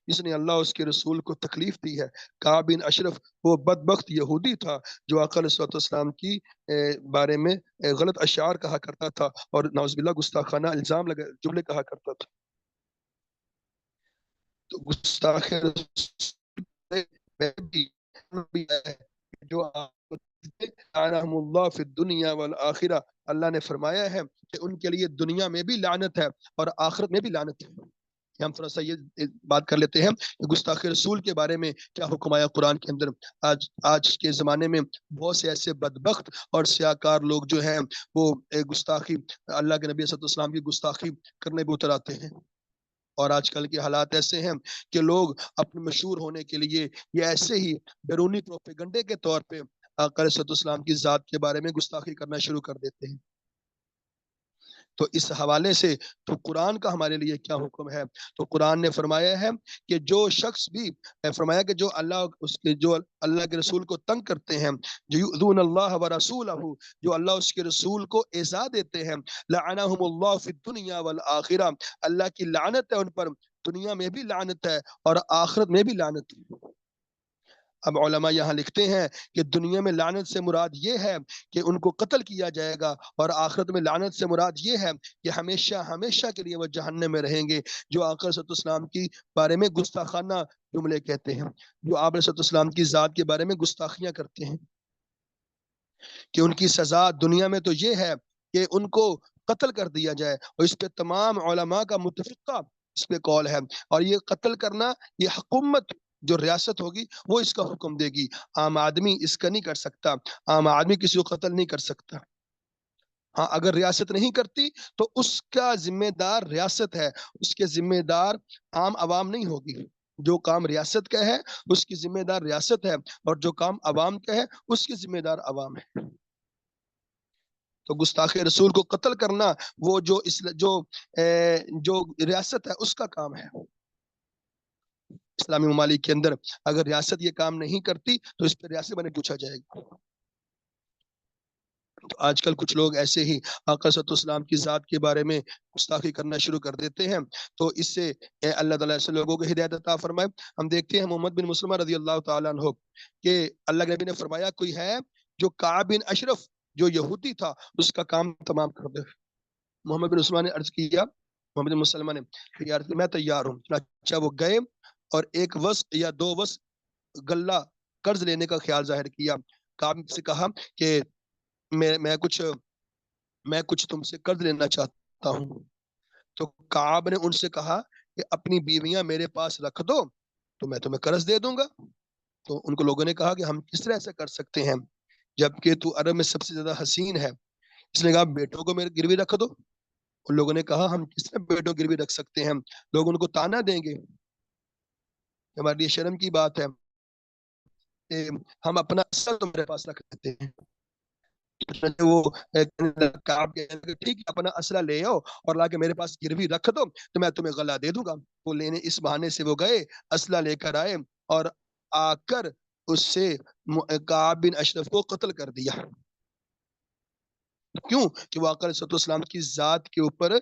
جس نے اللہ اس کے رسول کو تکلیف دی ہے۔ کعب بن اشرف وہ بدبخت یہودی تھا جو آقا علیہ السلام کی بارے میں غلط اشعار کہا کرتا تھا اور نعوذ باللہ گستاخانہ الزام جملے کہا کرتا تھا۔ تو گستاخ رسول میں بھی ہے جو لعنہم اللہ فی الدنیا والآخرہ، اللہ نے فرمایا ہے کہ ان کے لیے دنیا میں بھی لعنت ہے اور آخرت میں بھی لعنت ہے۔ ہم تھوڑا سا یہ بات کر لیتے ہیں کہ گستاخ رسول کے بارے میں کیا حکم آیا قرآن کے اندر۔ آج کے زمانے میں بہت سے ایسے بدبخت اور سیاکار لوگ جو ہیں وہ گستاخی، اللہ کے نبی صلی اللہ علیہ وسلم کی گستاخی کرنے بھی اتر آتے ہیں۔ اور آج کل کے حالات ایسے ہیں کہ لوگ اپنے مشہور ہونے کے لیے یہ ایسے ہی بیرونی پروپیگنڈے کے طور پہ آقا علیہ السلام کی ذات کے بارے میں گستاخی کرنا شروع کر دیتے ہیں۔ تو اس حوالے سے تو قرآن کا ہمارے لیے کیا حکم ہے؟ تو قرآن نے فرمایا ہے کہ جو شخص بھی فرمایا کہ جو اللہ کے رسول کو تنگ کرتے ہیں، جو یؤذون اللہ ورسولہ، جو اللہ اس کے رسول کو ایذا دیتے ہیں، لعنہم اللہ فی الدنیا والآخرہ، اللہ کی لعنت ہے ان پر، دنیا میں بھی لعنت ہے اور آخرت میں بھی لعنت ہے۔ اب علماء یہاں لکھتے ہیں کہ دنیا میں لعنت سے مراد یہ ہے کہ ان کو قتل کیا جائے گا، اور آخرت میں لعنت سے مراد یہ ہے کہ ہمیشہ ہمیشہ کے لیے وہ جہنم میں رہیں گے، جو آقا صلی اللہ علیہ وسلم کی بارے میں گستاخانہ جملے کہتے ہیں، جو آپ صلی اللہ علیہ وسلم کی ذات کے بارے میں گستاخیاں کرتے ہیں، کہ ان کی سزا دنیا میں تو یہ ہے کہ ان کو قتل کر دیا جائے، اور اس پہ تمام علماء کا متفقہ اس پہ قول ہے، اور یہ قتل کرنا یہ حکومت جو ریاست ہوگی وہ اس کا حکم دے گی، عام آدمی اس کا نہیں کر سکتا، عام آدمی کسی کو قتل نہیں کر سکتا۔ ہاں اگر ریاست نہیں کرتی تو اس کا ذمہ دار ریاست ہے، اس کے ذمہ دار عام عوام نہیں ہوگی۔ جو کام ریاست کا ہے اس کی ذمہ دار ریاست ہے، اور جو کام عوام کا ہے اس کی ذمہ دار عوام ہے۔ تو گستاخ رسول کو قتل کرنا وہ جو ریاست ہے اس کا کام ہے۔ اسلامی ممالک کے اندر اگر ریاست یہ کام نہیں کرتی تو اس پہ ریاست بنے پوچھا جائے گا۔ تو آج کل کچھ لوگ ایسے ہی آقا صلی اللہ علیہ وسلم کی ذات کے بارے میں گستاخی کرنا شروع کر دیتے ہیں، تو اس سے اللہ تعالیٰ ایسے لوگوں کو ہدایت عطا فرمائے۔ ہم دیکھتے ہیں محمد بن مسلمہ رضی اللہ تعالیٰ عنہ کہ اللہ کے نبی نے فرمایا کوئی ہے جو کعب بن اشرف جو یہودی تھا اس کا کام تمام کر دے۔ محمد بن مسلمہ نے عرض کیا، محمد بن مسلمہ نے کہ میں تیار ہوں۔ اچھا وہ گئے اور ایک وسق یا دو وسق غلہ قرض لینے کا خیال ظاہر کیا۔ کعب سے کہا کہ میں کچھ تم سے قرض لینا چاہتا ہوں۔ تو کعب نے ان سے کہا کہ اپنی بیویاں میرے پاس رکھ دو تو میں تمہیں قرض دے دوں گا۔ تو ان کو لوگوں نے کہا کہ ہم کس طرح ایسا کر سکتے ہیں جبکہ تو عرب میں سب سے زیادہ حسین ہے۔ اس نے کہا بیٹوں کو میرے گروی رکھ دو۔ ان لوگوں نے کہا ہم کس طرح بیٹوں گروی رکھ سکتے ہیں، لوگ ان کو تانا دیں گے، ہمارے لیے شرم کی بات ہے، ہم اپنا اصل تمہارے پاس رکھ لیتے ہیں۔ وہ ٹھیک ہے اپنا اسلحہ لے آؤ اور لا کے میرے پاس گروی رکھ دو تو میں تمہیں غلہ دے دوں گا۔ وہ لینے اس بہانے سے وہ گئے، اسلحہ لے کر آئے اور آ کر اس سے کعب بن اشرف کو قتل کر دیا۔ کیوں کہ وہ آقا علیہ السلام کی ذات کے اوپر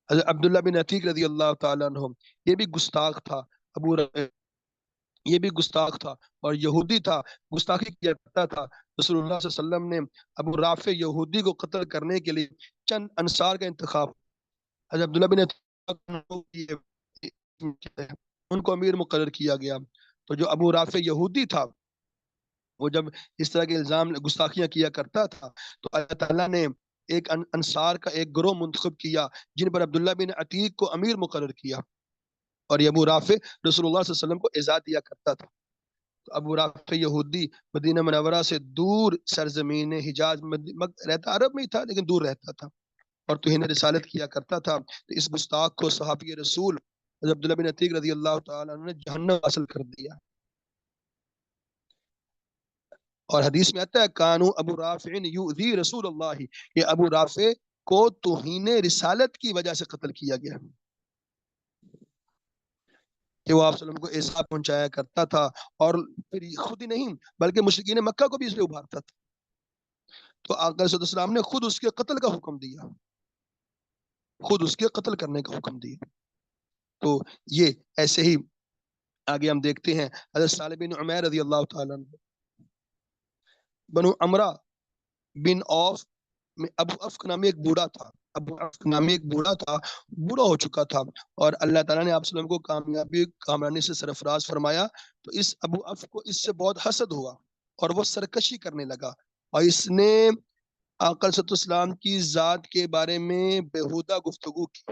حضرت عبداللہ بن عتیق رضی اللہ تعالیٰ عنہ یہ بھی گستاخ تھا، یہ بھی گستاخ تھا اور یہودی تھا، گستاخی کیا کرتا تھا۔ رسول اللہ صلی اللہ علیہ وسلم نے ابو رافع یہودی کو قتل کرنے کے لیے چند انصار کا انتخاب حضرت عبداللہ بن ان کو امیر مقرر کیا گیا۔ تو جو ابو رافع یہودی تھا وہ جب اس طرح کے الزام گستاخیاں کیا کرتا تھا تو اللہ تعالیٰ نے ایک انصار کا ایک گروہ منتخب کیا جن پر عبداللہ بن عتیق کو امیر مقرر کیا، اور یہ ابو رافع رسول اللہ صلی اللہ علیہ وسلم کو اعزاز دیا کرتا تھا۔ تو ابو رافع یہودی مدینہ منورہ سے دور سرزمین حجاز رہتا، عرب میں ہی تھا لیکن دور رہتا تھا اور توہین رسالت کیا کرتا تھا۔ تو اس گستاخ کو صحابی رسول حضرت عبداللہ بن عتیق رضی اللہ تعالیٰ عنہ نے جہنم حاصل کر دیا۔ اور حدیث میں آتا ہے کانو ابو رافع یؤذی رسول اللہ، یہ ابو رافع کو توہین رسالت کی وجہ سے قتل کیا گیا کہ وہ آپ صلی اللہ علیہ وسلم کو ایسا پہنچایا کرتا تھا، اور پھر خود ہی نہیں بلکہ مشرکین مکہ کو بھی اس لیے ابھارتا تھا۔ تو آقا صلی اللہ علیہ وسلم نے خود اس کے قتل کا حکم دیا، خود اس کے قتل کرنے کا حکم دیا۔ تو یہ ایسے ہی آگے ہم دیکھتے ہیں حضرت صالح بن عمیر رضی اللہ تعالیٰ عنہ، بنو امرا بن اوف میں ابو افق نامی ایک بوڑھا تھا، ابو افق نامی ایک بوڑھا تھا، بوڑھا ہو چکا تھا، اور اللہ تعالیٰ نے آپ صلی اللہ علیہ وسلم کو کامرانی سے سرفراز فرمایا، تو اس ابو افق کو اس سے بہت حسد ہوا اور وہ سرکشی کرنے لگا، اور اس نے آقا صلی اللہ علیہ وسلم کی ذات کے بارے میں بےہودہ گفتگو کی،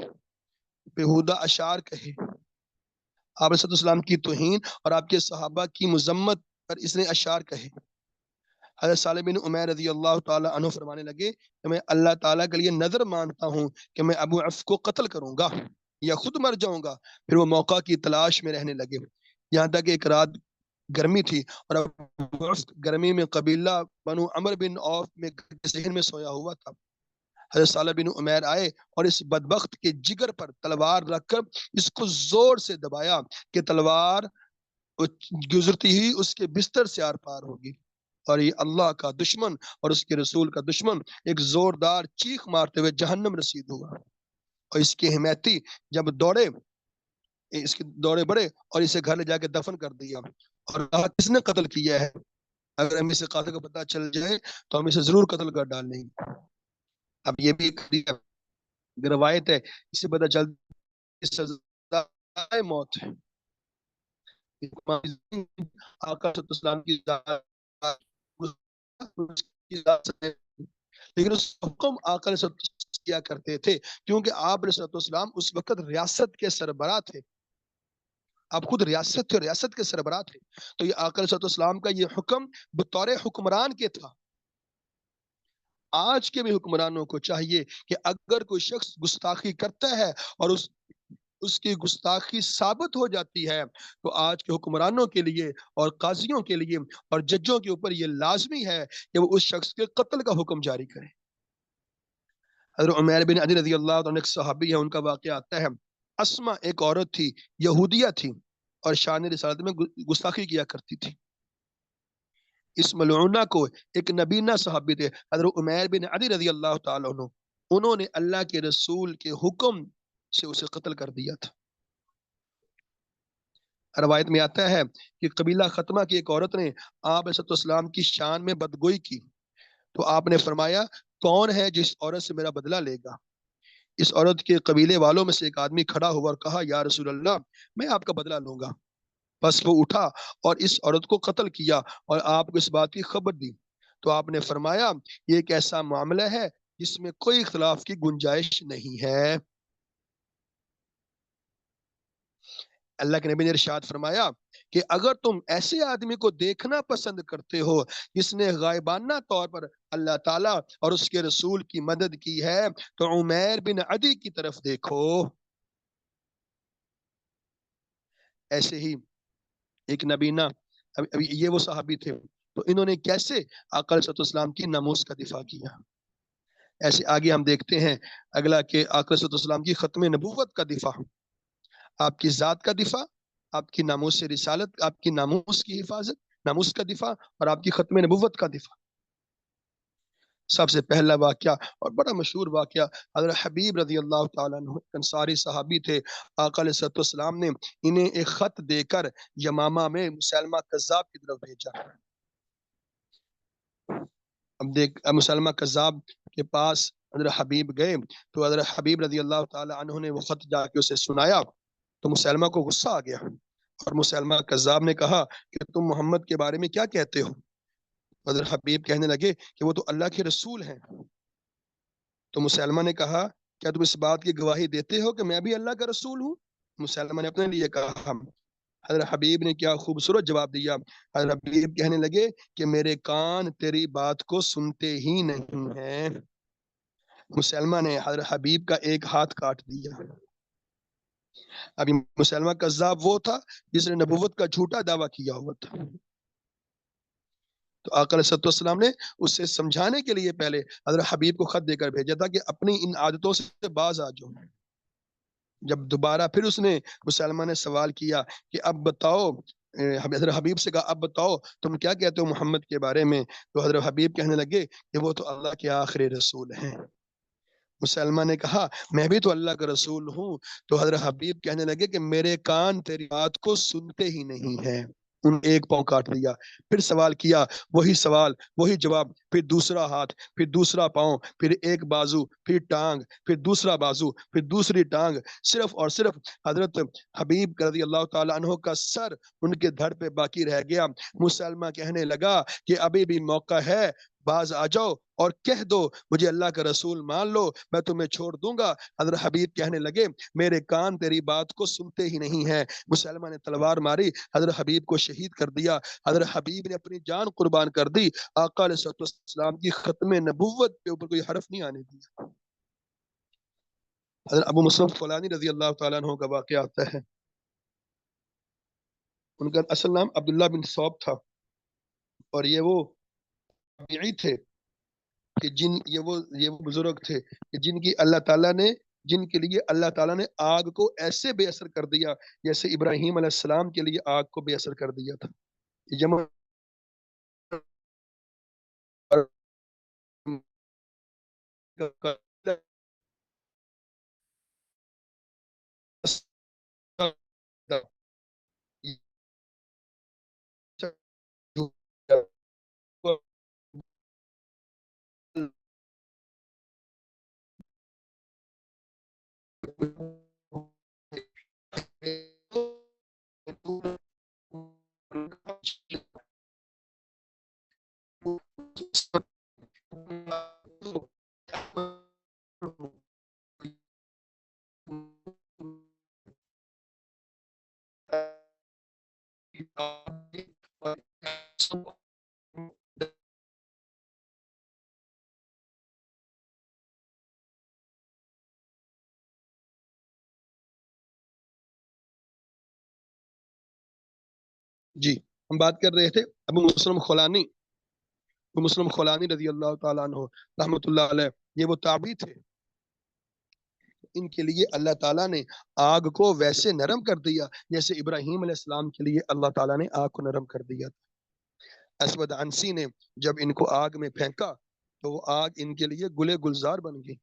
بےہودہ اشعار کہے، آپ صلی اللہ علیہ وسلم کی توہین اور آپ کے صحابہ کی مذمت پر اس نے اشعار کہے۔ حضرت صالح بن عمیر رضی اللہ تعالی عنہ فرمانے لگے کہ میں اللہ تعالیٰ کے لیے نظر مانتا ہوں کہ میں ابو عف کو قتل کروں گا یا خود مر جاؤں گا۔ پھر وہ موقع کی تلاش میں رہنے لگے، یہاں تک ایک رات گرمی تھی اور ابو عف گرمی میں قبیلہ بنو عمر بن عوف میں صحن میں سویا ہوا تھا۔ حضرت صالح بن عمیر آئے اور اس بدبخت کے جگر پر تلوار رکھ کر اس کو زور سے دبایا کہ تلوار گزرتی ہی اس کے بستر سے آر پار ہوگی، اور یہ اللہ کا دشمن اور اس کے رسول کا دشمن ایک زوردار چیخ مارتے ہوئے جہنم رسید ہوا، اور اس کے حمایتی جب اس کے دوڑے بڑے اور اسے گھر لے جا کے دفن کر دیا، اور کہا کس نے قتل کیا ہے، اگر ہمیں اسے قاتل کا پتہ چل جائے تو ہم اسے ضرور قتل کر ڈالیں گے۔ اب یہ بھی ایک روایت ہے، اس سے پتہ چلتا ہے سزائے موت ہے، آقا صلی اللہ علیہ وسلم لیکن اس حکم آقا علیہ السلام کیا کرتے تھے، کیونکہ آپ علیہ السلام اس وقت ریاست کے سربراہ تھے، آپ خود ریاست تھے، ریاست کے سربراہ تھے، تو یہ آقا علیہ السلام کا یہ حکم بطور حکمران کے تھا۔ آج کے بھی حکمرانوں کو چاہیے کہ اگر کوئی شخص گستاخی کرتا ہے اور اس کی گستاخی ثابت ہو جاتی ہے تو آج کے حکمرانوں کے لیے اور قاضیوں کے لیے اور ججوں کے اوپر یہ لازمی ہے کہ وہ اس شخص کے قتل کا حکم جاری کریں۔ حضرت عمیر بن عدی رضی اللہ عنہ ایک صحابی ہے، ان کا واقعہ آتا ہے، اسما ایک عورت تھی، یہودیہ تھی اور شان رسالت میں گستاخی کیا کرتی تھی۔ اس ملعونہ کو ایک نبینہ صحابی تھے حضرت عمیر بن عدی رضی اللہ تعالیٰ عنہ، انہوں نے اللہ کے رسول کے حکم سے اسے قتل کر دیا تھا۔ روایت میں آتا ہے کہ قبیلہ ختمہ کی ایک عورت نے آپ علیہ السلام کی شان میں بدگوئی کی، تو آپ نے فرمایا کون ہے جس عورت سے میرا بدلہ لے گا؟ اس عورت کے قبیلے والوں میں سے ایک آدمی کھڑا ہوا اور کہا یا رسول اللہ میں آپ کا بدلہ لوں گا۔ بس وہ اٹھا اور اس عورت کو قتل کیا اور آپ کو اس بات کی خبر دی، تو آپ نے فرمایا یہ ایک ایسا معاملہ ہے جس میں کوئی اختلاف کی گنجائش نہیں ہے۔ اللہ کے نبی نے ارشاد فرمایا کہ اگر تم ایسے آدمی کو دیکھنا پسند کرتے ہو جس نے غائبانہ طور پر اللہ تعالیٰ اور اس کے رسول کی مدد کی ہے تو عمیر بن عدی کی طرف دیکھو۔ ایسے ہی ایک نبینہ، ابھی یہ وہ صحابی تھے، تو انہوں نے کیسے آقا صلی اللہ علیہ وسلم کی ناموس کا دفاع کیا۔ ایسے آگے ہم دیکھتے ہیں اگلا کہ آقا صلی اللہ علیہ وسلم کی ختم نبوت کا دفاع، آپ کی ذات کا دفاع، آپ کی ناموس سے رسالت، آپ کی ناموس کی حفاظت، ناموس کا دفاع اور آپ کی ختم نبوت کا دفاع۔ سب سے پہلا واقعہ اور بڑا مشہور واقعہ، حضرت حبیب رضی اللہ تعالیٰ عنہ انصاری صحابی تھے، آقا علیہ السلام نے انہیں ایک خط دے کر یمامہ میں مسلمہ کذاب کی طرف بھیجا۔ اب مسلمہ کذاب کے پاس حضرت حبیب گئے تو حضرت حبیب رضی اللہ تعالیٰ عنہ نے وہ خط جا کے اسے سنایا، تو مسلمہ کو غصہ آ گیا اور مسلمہ کذاب نے کہا کہ تم محمد کے بارے میں کیا کہتے ہو؟ حضرت حبیب کہنے لگے کہ وہ تو اللہ کے رسول ہیں۔ تو مسلمہ نے کہا کیا تم اس بات کی گواہی دیتے ہو کہ میں بھی اللہ کا رسول ہوں؟ مسلمہ نے اپنے لیے کہا۔ حضرت حبیب نے کیا خوبصورت جواب دیا، حضرت حبیب کہنے لگے کہ میرے کان تیری بات کو سنتے ہی نہیں ہیں۔ مسلمہ نے حضرت حبیب کا ایک ہاتھ کاٹ دیا۔ ابھی مسلمہ کذاب وہ تھا جس نے نبوت کا جھوٹا دعویٰ کیا ہوا تھا، تو آقا علیہ السلام نے اسے سمجھانے کے لیے پہلے حضرت حبیب کو خط دے کر بھیجا تھا کہ اپنی ان عادتوں سے باز آ جاؤ۔ جب دوبارہ پھر اس نے مسلمہ نے سوال کیا کہ اب بتاؤ، حضرت حبیب سے کہا اب بتاؤ تم کیا کہتے ہو محمد کے بارے میں؟ تو حضرت حبیب کہنے لگے کہ وہ تو اللہ کے آخری رسول ہیں۔ مسلمہ نے کہا میں بھی تو اللہ کا رسول ہوں. تو حضرت حبیب کہنے لگے کہ میرے کان تیری بات کو سنتے ہی نہیں ہیں. ان ایک پاؤں کاٹ دیا. پھر سوال کیا، وہی سوال وہی جواب. پھر دوسرا ہاتھ، پھر دوسرا پاؤں، پھر ایک بازو، پھر ٹانگ، پھر دوسرا بازو، پھر دوسری ٹانگ. صرف اور صرف حضرت حبیب رضی اللہ تعالیٰ عنہ کا سر ان کے دھڑ پہ باقی رہ گیا. مسلمہ کہنے لگا کہ ابھی بھی موقع ہے، باز آ جاؤ اور کہہ دو مجھے اللہ کا رسول مان لو، میں تمہیں چھوڑ دوں گا. حضرت حبیب کہنے لگے میرے کان تیری بات کو سنتے ہی نہیں ہیں. مسلمہ نے تلوار ماری، حضرت حبیب کو شہید کر دیا. حضرت حبیب نے اپنی جان قربان کر دی. آقا علیہ الصلوۃ والسلام کی ختم نبوت کے اوپر کوئی حرف نہیں آنے دیا. حضرت ابو مسلم خولانی رضی اللہ تعالیٰ عنہ کا واقعہ آتا ہے. ان کا اصل نام عبداللہ بن صوب تھا، اور یہ وہ تابعی تھے کہ یہ وہ بزرگ تھے کہ جن کی اللہ تعالیٰ نے جن کے لیے اللہ تعالیٰ نے آگ کو ایسے بے اثر کر دیا جیسے ابراہیم علیہ السلام کے لیے آگ کو بے اثر کر دیا تھا. یمن جی ہم بات کر رہے تھے ابو مسلم خولانی رضی اللہ تعالیٰ عنہ رحمۃ اللہ علیہ. یہ وہ تابعی تھے، ان کے لیے اللہ تعالیٰ نے آگ کو ویسے نرم کر دیا جیسے ابراہیم علیہ السلام کے لیے اللہ تعالیٰ نے آگ کو نرم کر دیا. اسود عنسی نے جب ان کو آگ میں پھینکا تو وہ آگ ان کے لیے گلے گلزار بن گئی.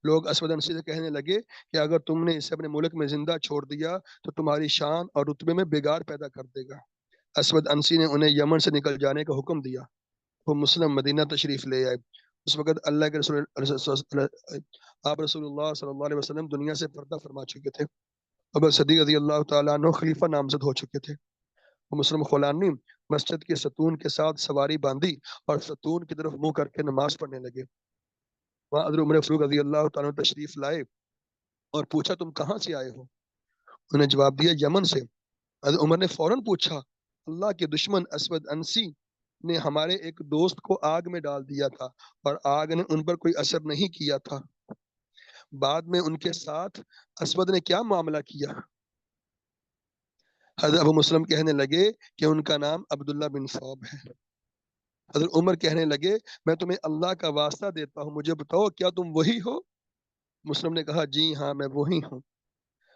لوگ اسود عنسی سے کہنے لگے کہ اگر تم نے اسے اپنے ملک میں زندہ چھوڑ دیا تو تمہاری شان اور رتبے میں بگاڑ پیدا کر دے گا. اسود عنسی نے انہیں یمن سے نکل جانے کا حکم دیا. وہ مسلم مدینہ تشریف لے آئے. اس وقت اللہ کے رسول آپ رسول اللہ صلی اللہ علیہ وسلم دنیا سے پردہ فرما چکے تھے. ابو صدیق رضی اللہ تعالیٰ عنہ خلیفہ نامزد ہو چکے تھے. وہ مسلم خولانی مسجد کے ستون کے ساتھ سواری باندھی اور ستون کی طرف منہ کر کے نماز پڑھنے لگے. وہاں حضرت عمر فاروق رضی اللہ تعالیٰ عنہ تشریف لائے اور پوچھا تم کہاں سے آئے ہو؟ انہیں جواب دیا یمن سے. حضرت عمر نے فوراً پوچھا اللہ کے دشمن اسود عنسی نے ہمارے ایک دوست کو آگ میں ڈال دیا تھا اور آگ نے ان پر کوئی اثر نہیں کیا تھا، بعد میں ان کے ساتھ اسود نے کیا معاملہ کیا؟ حضرت ابو مسلم کہنے لگے کہ ان کا نام عبداللہ بن صوب ہے. حضرت عمر کہنے لگے میں تمہیں اللہ کا واسطہ دیتا ہوں، مجھے بتاؤ کیا تم وہی ہو؟ مسلم نے کہا جی ہاں میں وہی ہوں.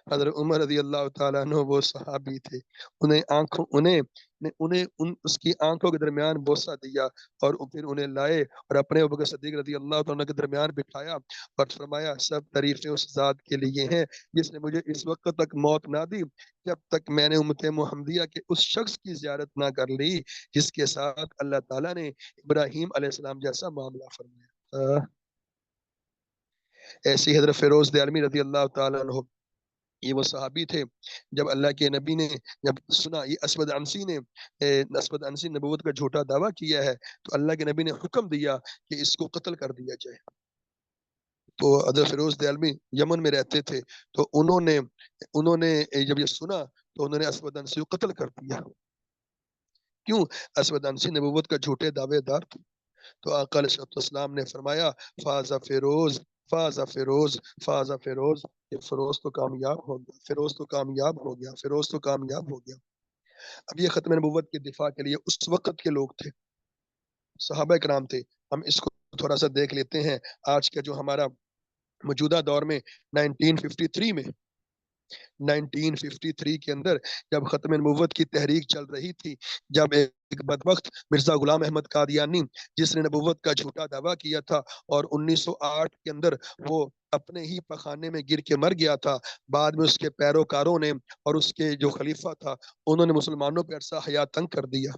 حضرت عمر رضی اللہ تعالیٰ عنہ وہ صحابی تھے، انہیں اس کی آنکھوں کے درمیان بوسہ دیا اور پھر انہیں لائے اور اپنے ابوبکر صدیق رضی اللہ تعالیٰ کے درمیان بٹھایا اور فرمایا سب تعریفیں اس ذات کے لیے ہیں جس نے مجھے اس وقت تک موت نہ دی جب تک میں نے امت محمدیہ کے اس شخص کی زیارت نہ کر لی جس کے ساتھ اللہ تعالیٰ نے ابراہیم علیہ السلام جیسا معاملہ فرمایا. ایسی حضرت فیروز دیلمی رضی اللہ تعالیٰ عنہ، یہ وہ صحابی تھے جب اللہ کے نبی نے جب سنا یہ اسود عنسی نبوت کا جھوٹا دعویٰ کیا ہے تو اللہ کے نبی نے حکم دیا کہ اس کو قتل کر دیا جائے. تو حضرت فیروز دیلمی یمن میں رہتے تھے، تو انہوں نے جب یہ سنا تو انہوں نے اسود عنسی کو قتل کر دیا. کیوں؟ اسود عنسی نبوت کا جھوٹے دعوے دار تھے. تو آقا علیہ السلام نے فرمایا فازا فیروز فازا فیروز فازا فیروز، فیروز تو کامیاب ہو گیا، فیروز تو کامیاب ہو گیا، فیروز تو کامیاب ہو گیا. اب یہ ختم نبوت کے دفاع کے لیے اس وقت کے لوگ تھے، صحابہ کرام تھے. ہم اس کو تھوڑا سا دیکھ لیتے ہیں. آج کا جو ہمارا موجودہ دور میں 1953 میں 1953 کے اندر جب ختم نبوت کی تحریک چل رہی تھی، جب ایک بدبخت مرزا غلام احمد قادیانی جس نے نبوت کا جھوٹا دعویٰ کیا تھا اور 1908 کے اندر وہ اپنے ہی پخانے میں گر کے مر گیا تھا، بعد میں اس کے پیروکاروں نے اور اس کے جو خلیفہ تھا انہوں نے مسلمانوں پہ عرصہ حیات تنگ کر دیا۔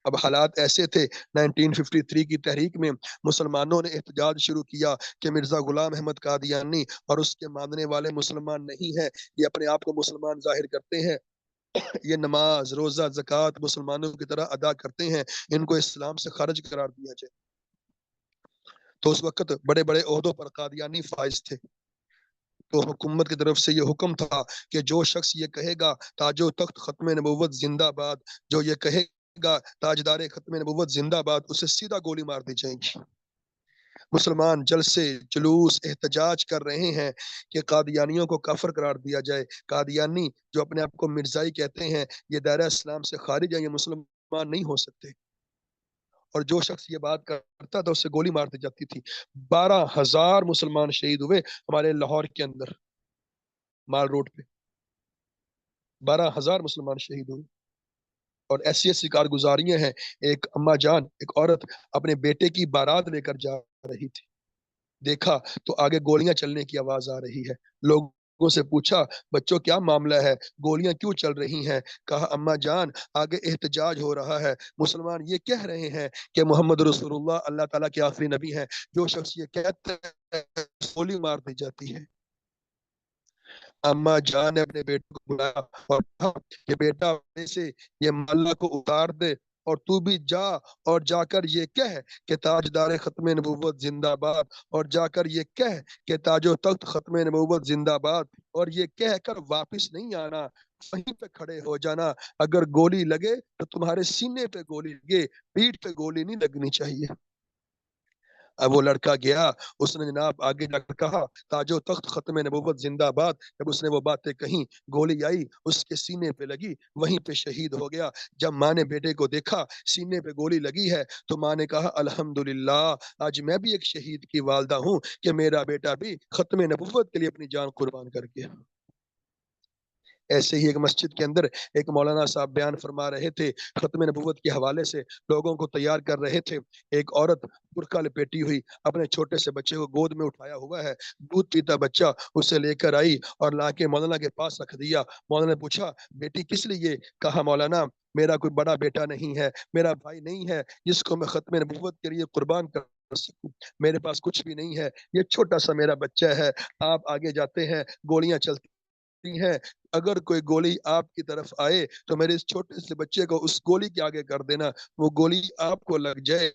اب حالات ایسے تھے، 1953 کی تحریک میں مسلمانوں نے احتجاج شروع کیا کہ مرزا غلام احمد قادیانی اور اس کے ماننے والے مسلمان نہیں ہیں، یہ اپنے آپ کو مسلمان ظاہر کرتے ہیں، یہ نماز روزہ زکوٰۃ مسلمانوں کی طرح ادا کرتے ہیں، ان کو اسلام سے خارج قرار دیا جائے۔ تو اس وقت بڑے بڑے عہدوں پر قادیانی فائز تھے، تو حکومت کی طرف سے یہ حکم تھا کہ جو شخص یہ کہے گا تاج و تخت ختم نبوت زندہ باد، جو یہ کہے گا تاجدار ختم نبوت زندہ باد، اسے سیدھا گولی مار دی جائے گی۔ مسلمان جلسے جلوس احتجاج کر رہے ہیں کہ قادیانیوں کو کافر قرار دیا جائے، قادیانی جو اپنے آپ کو مرزائی کہتے ہیں یہ دائرہ اسلام سے خارج ہیں، یہ مسلمان نہیں ہو سکتے، اور جو شخص یہ بات کرتا تھا اسے گولی مار دی جاتی تھی۔ 12,000 مسلمان شہید ہوئے ہمارے لاہور کے اندر مال روڈ پہ، 12,000 مسلمان شہید ہوئے، اور ایسی ایسی کارگزاریاں ہیں۔ ایک اماں جان، ایک عورت اپنے بیٹے کی بارات لے کر جا رہی تھی، دیکھا تو آگے گولیاں چلنے کی آواز آ رہی ہے، لوگوں سے پوچھا بچوں کیا معاملہ ہے، گولیاں کیوں چل رہی ہیں؟ کہا اماں جان آگے احتجاج ہو رہا ہے، مسلمان یہ کہہ رہے ہیں کہ محمد رسول اللہ اللہ تعالیٰ کے آخری نبی ہیں، جو شخص یہ کہتا ہے گولی مار دی جاتی ہے۔ اماں جان نے اپنے بیٹے کو بلایا اور کہا کہ بیٹا سے یہ ماللہ کو اتار دے اور تو بھی جا اور جا کر یہ کہہ کہ تاجدار ختم نبوت زندہ باد، اور جا کر یہ کہہ کہ تاج و تخت ختم نبوت زندہ باد، اور یہ کہہ کر واپس نہیں آنا، وہیں پہ کھڑے ہو جانا، اگر گولی لگے تو تمہارے سینے پہ گولی لگے، پیٹھ پہ گولی نہیں لگنی چاہیے۔ اب وہ لڑکا گیا، اس نے جناب آگے جا کر کہا تاج و تخت ختم نبوت زندہ باد، جب اس نے وہ باتیں کہیں گولی آئی اس کے سینے پہ لگی، وہیں پہ شہید ہو گیا۔ جب ماں نے بیٹے کو دیکھا سینے پہ گولی لگی ہے تو ماں نے کہا الحمدللہ آج میں بھی ایک شہید کی والدہ ہوں کہ میرا بیٹا بھی ختم نبوت کے لیے اپنی جان قربان کر کے۔ ایسے ہی ایک مسجد کے اندر ایک مولانا صاحب بیان فرما رہے تھے، ختم نبوت کے حوالے سے لوگوں کو تیار کر رہے تھے، ایک عورت برقع لپیٹی ہوئی اپنے چھوٹے سے بچے کو گود میں اٹھایا ہوا ہے، دودھ پیتا بچہ اسے لے کر آئی اور لا کے مولانا کے پاس رکھ دیا۔ مولانا نے پوچھا بیٹی کس لیے؟ کہا مولانا میرا کوئی بڑا بیٹا نہیں ہے، میرا بھائی نہیں ہے جس کو میں ختم نبوت کے لیے قربان کر سکوں، میرے پاس کچھ بھی نہیں ہے، یہ چھوٹا سا میرا بچہ ہے۔ آپ آگے جاتے ہیں گولیاں چلتی ہیں، اگر کوئی گولی آپ کی طرف آئے تو میرے اس چھوٹے سے بچے کو اس گولی کے آگے کر دینا، وہ گولی آپ کو لگ جائے،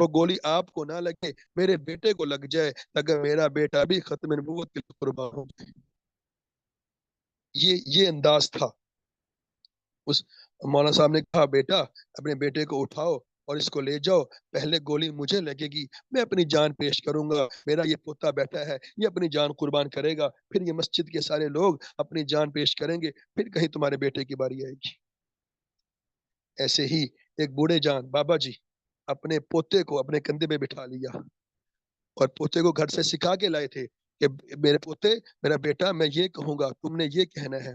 وہ گولی آپ کو نہ لگے، میرے بیٹے کو لگ جائے، اگر میرا بیٹا بھی ختم نبوت کے قربان ہو جائے۔ یہ انداز تھا۔ اس مولانا صاحب نے کہا بیٹا اپنے بیٹے کو اٹھاؤ اور اس کو لے جاؤ، پہلے گولی مجھے لگے گی، میں اپنی جان پیش کروں گا، میرا یہ پوتا بیٹا ہے یہ اپنی جان قربان کرے گا، پھر یہ مسجد کے سارے لوگ اپنی جان پیش کریں گے، پھر کہیں تمہارے بیٹے کی باری آئے گی۔ ایسے ہی ایک بوڑھے جان بابا جی اپنے پوتے کو اپنے کندھے پہ بٹھا لیا اور پوتے کو گھر سے سکھا کے لائے تھے کہ میرے پوتے میرا بیٹا میں یہ کہوں گا تم نے یہ کہنا ہے،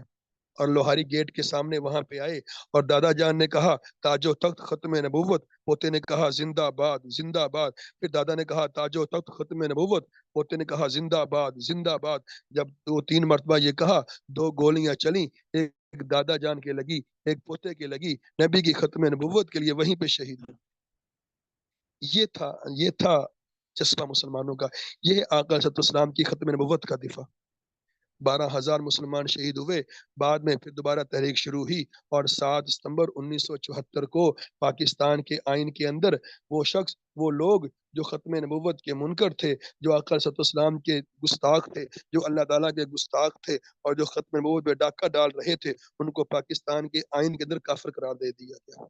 اور لوہاری گیٹ کے سامنے وہاں پہ آئے اور دادا جان نے کہا تاج و تخت ختم نبوت، پوتے نے کہا زندہ باد زندہ باد، پھر دادا نے کہا تاج و تخت ختم نبوت، پوتے نے کہا زندہ باد زندہ باد۔ جب 2-3 مرتبہ یہ کہا دو گولیاں چلیں، ایک دادا جان کے لگی ایک پوتے کے لگی، نبی کی ختم نبوت کے لیے وہیں پہ شہید ہوئے۔ یہ تھا جذبہ مسلمانوں کا، یہ آقا صلی اللہ علیہ وسلم کی ختم نبوت کا دفاع۔ 12,000 مسلمان شہید ہوئے، بعد میں پھر دوبارہ تحریک شروع ہوئی اور 7 ستمبر 1974 کو پاکستان کے آئین کے اندر وہ شخص وہ لوگ جو ختم نبوت کے منکر تھے، جو آقا صلی اللہ علیہ وسلم کے گستاخ تھے، جو اللہ تعالیٰ کے گستاخ تھے اور جو ختم نبوت پہ ڈاکہ ڈال رہے تھے، ان کو پاکستان کے آئین کے اندر کافر قرار دے دیا گیا،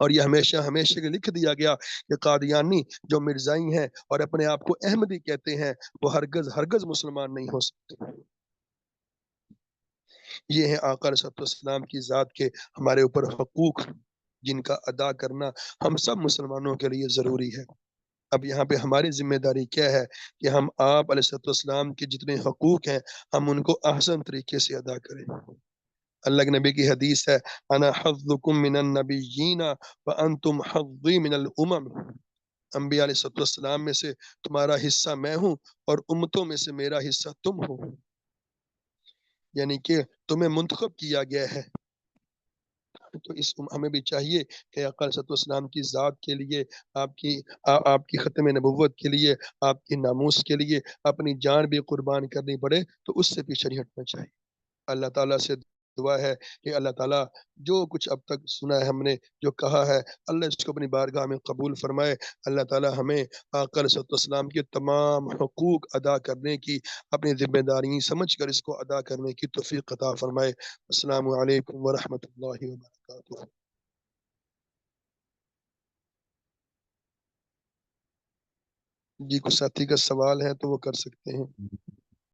اور یہ ہمیشہ ہمیشہ کے لکھ دیا گیا کہ قادیانی جو مرزائی ہیں اور اپنے آپ کو احمدی کہتے ہیں وہ ہرگز ہرگز مسلمان نہیں ہو سکتے۔ یہ ہیں آقا علیہ السلام کی ذات کے ہمارے اوپر حقوق جن کا ادا کرنا ہم سب مسلمانوں کے لیے ضروری ہے۔ اب یہاں پہ ہماری ذمہ داری کیا ہے کہ ہم آپ علیہ الصلوۃ والسلام کے جتنے حقوق ہیں ہم ان کو احسن طریقے سے ادا کریں۔ اللہ کے نبی کی حدیث ہے، انا حظکم من النبیین وانتم حظی من الامم، انبیاء علیہ الصلوۃ والسلام میں سے تمہارا حصہ میں ہوں اور امتوں میں سے میرا حصہ تم ہو، یعنی کہ تمہیں منتخب کیا گیا ہے۔ تو اس ہمیں بھی چاہیے کہ آقا علیہ السلام کی ذات کے لیے، آپ کی ختم نبوت کے لیے، آپ کی ناموس کے لیے اپنی جان بھی قربان کرنی پڑے تو اس سے پیچھے نہیں ہٹنا چاہیے۔ اللہ تعالیٰ سے دعا ہے کہ اللہ تعالیٰ جو کچھ اب تک سنا ہے ہم نے، جو کہا ہے، اللہ اس کو اپنی بارگاہ میں قبول فرمائے۔ اللہ تعالیٰ ہمیں آقا علیہ السلام کے تمام حقوق ادا کرنے کی، اپنی ذمہ داری سمجھ کر اس کو ادا کرنے کی توفیق عطا فرمائے۔ السلام علیکم ورحمۃ اللہ وبرکاتہ۔ جی، کچھ ساتھی کا سوال ہے تو وہ کر سکتے ہیں۔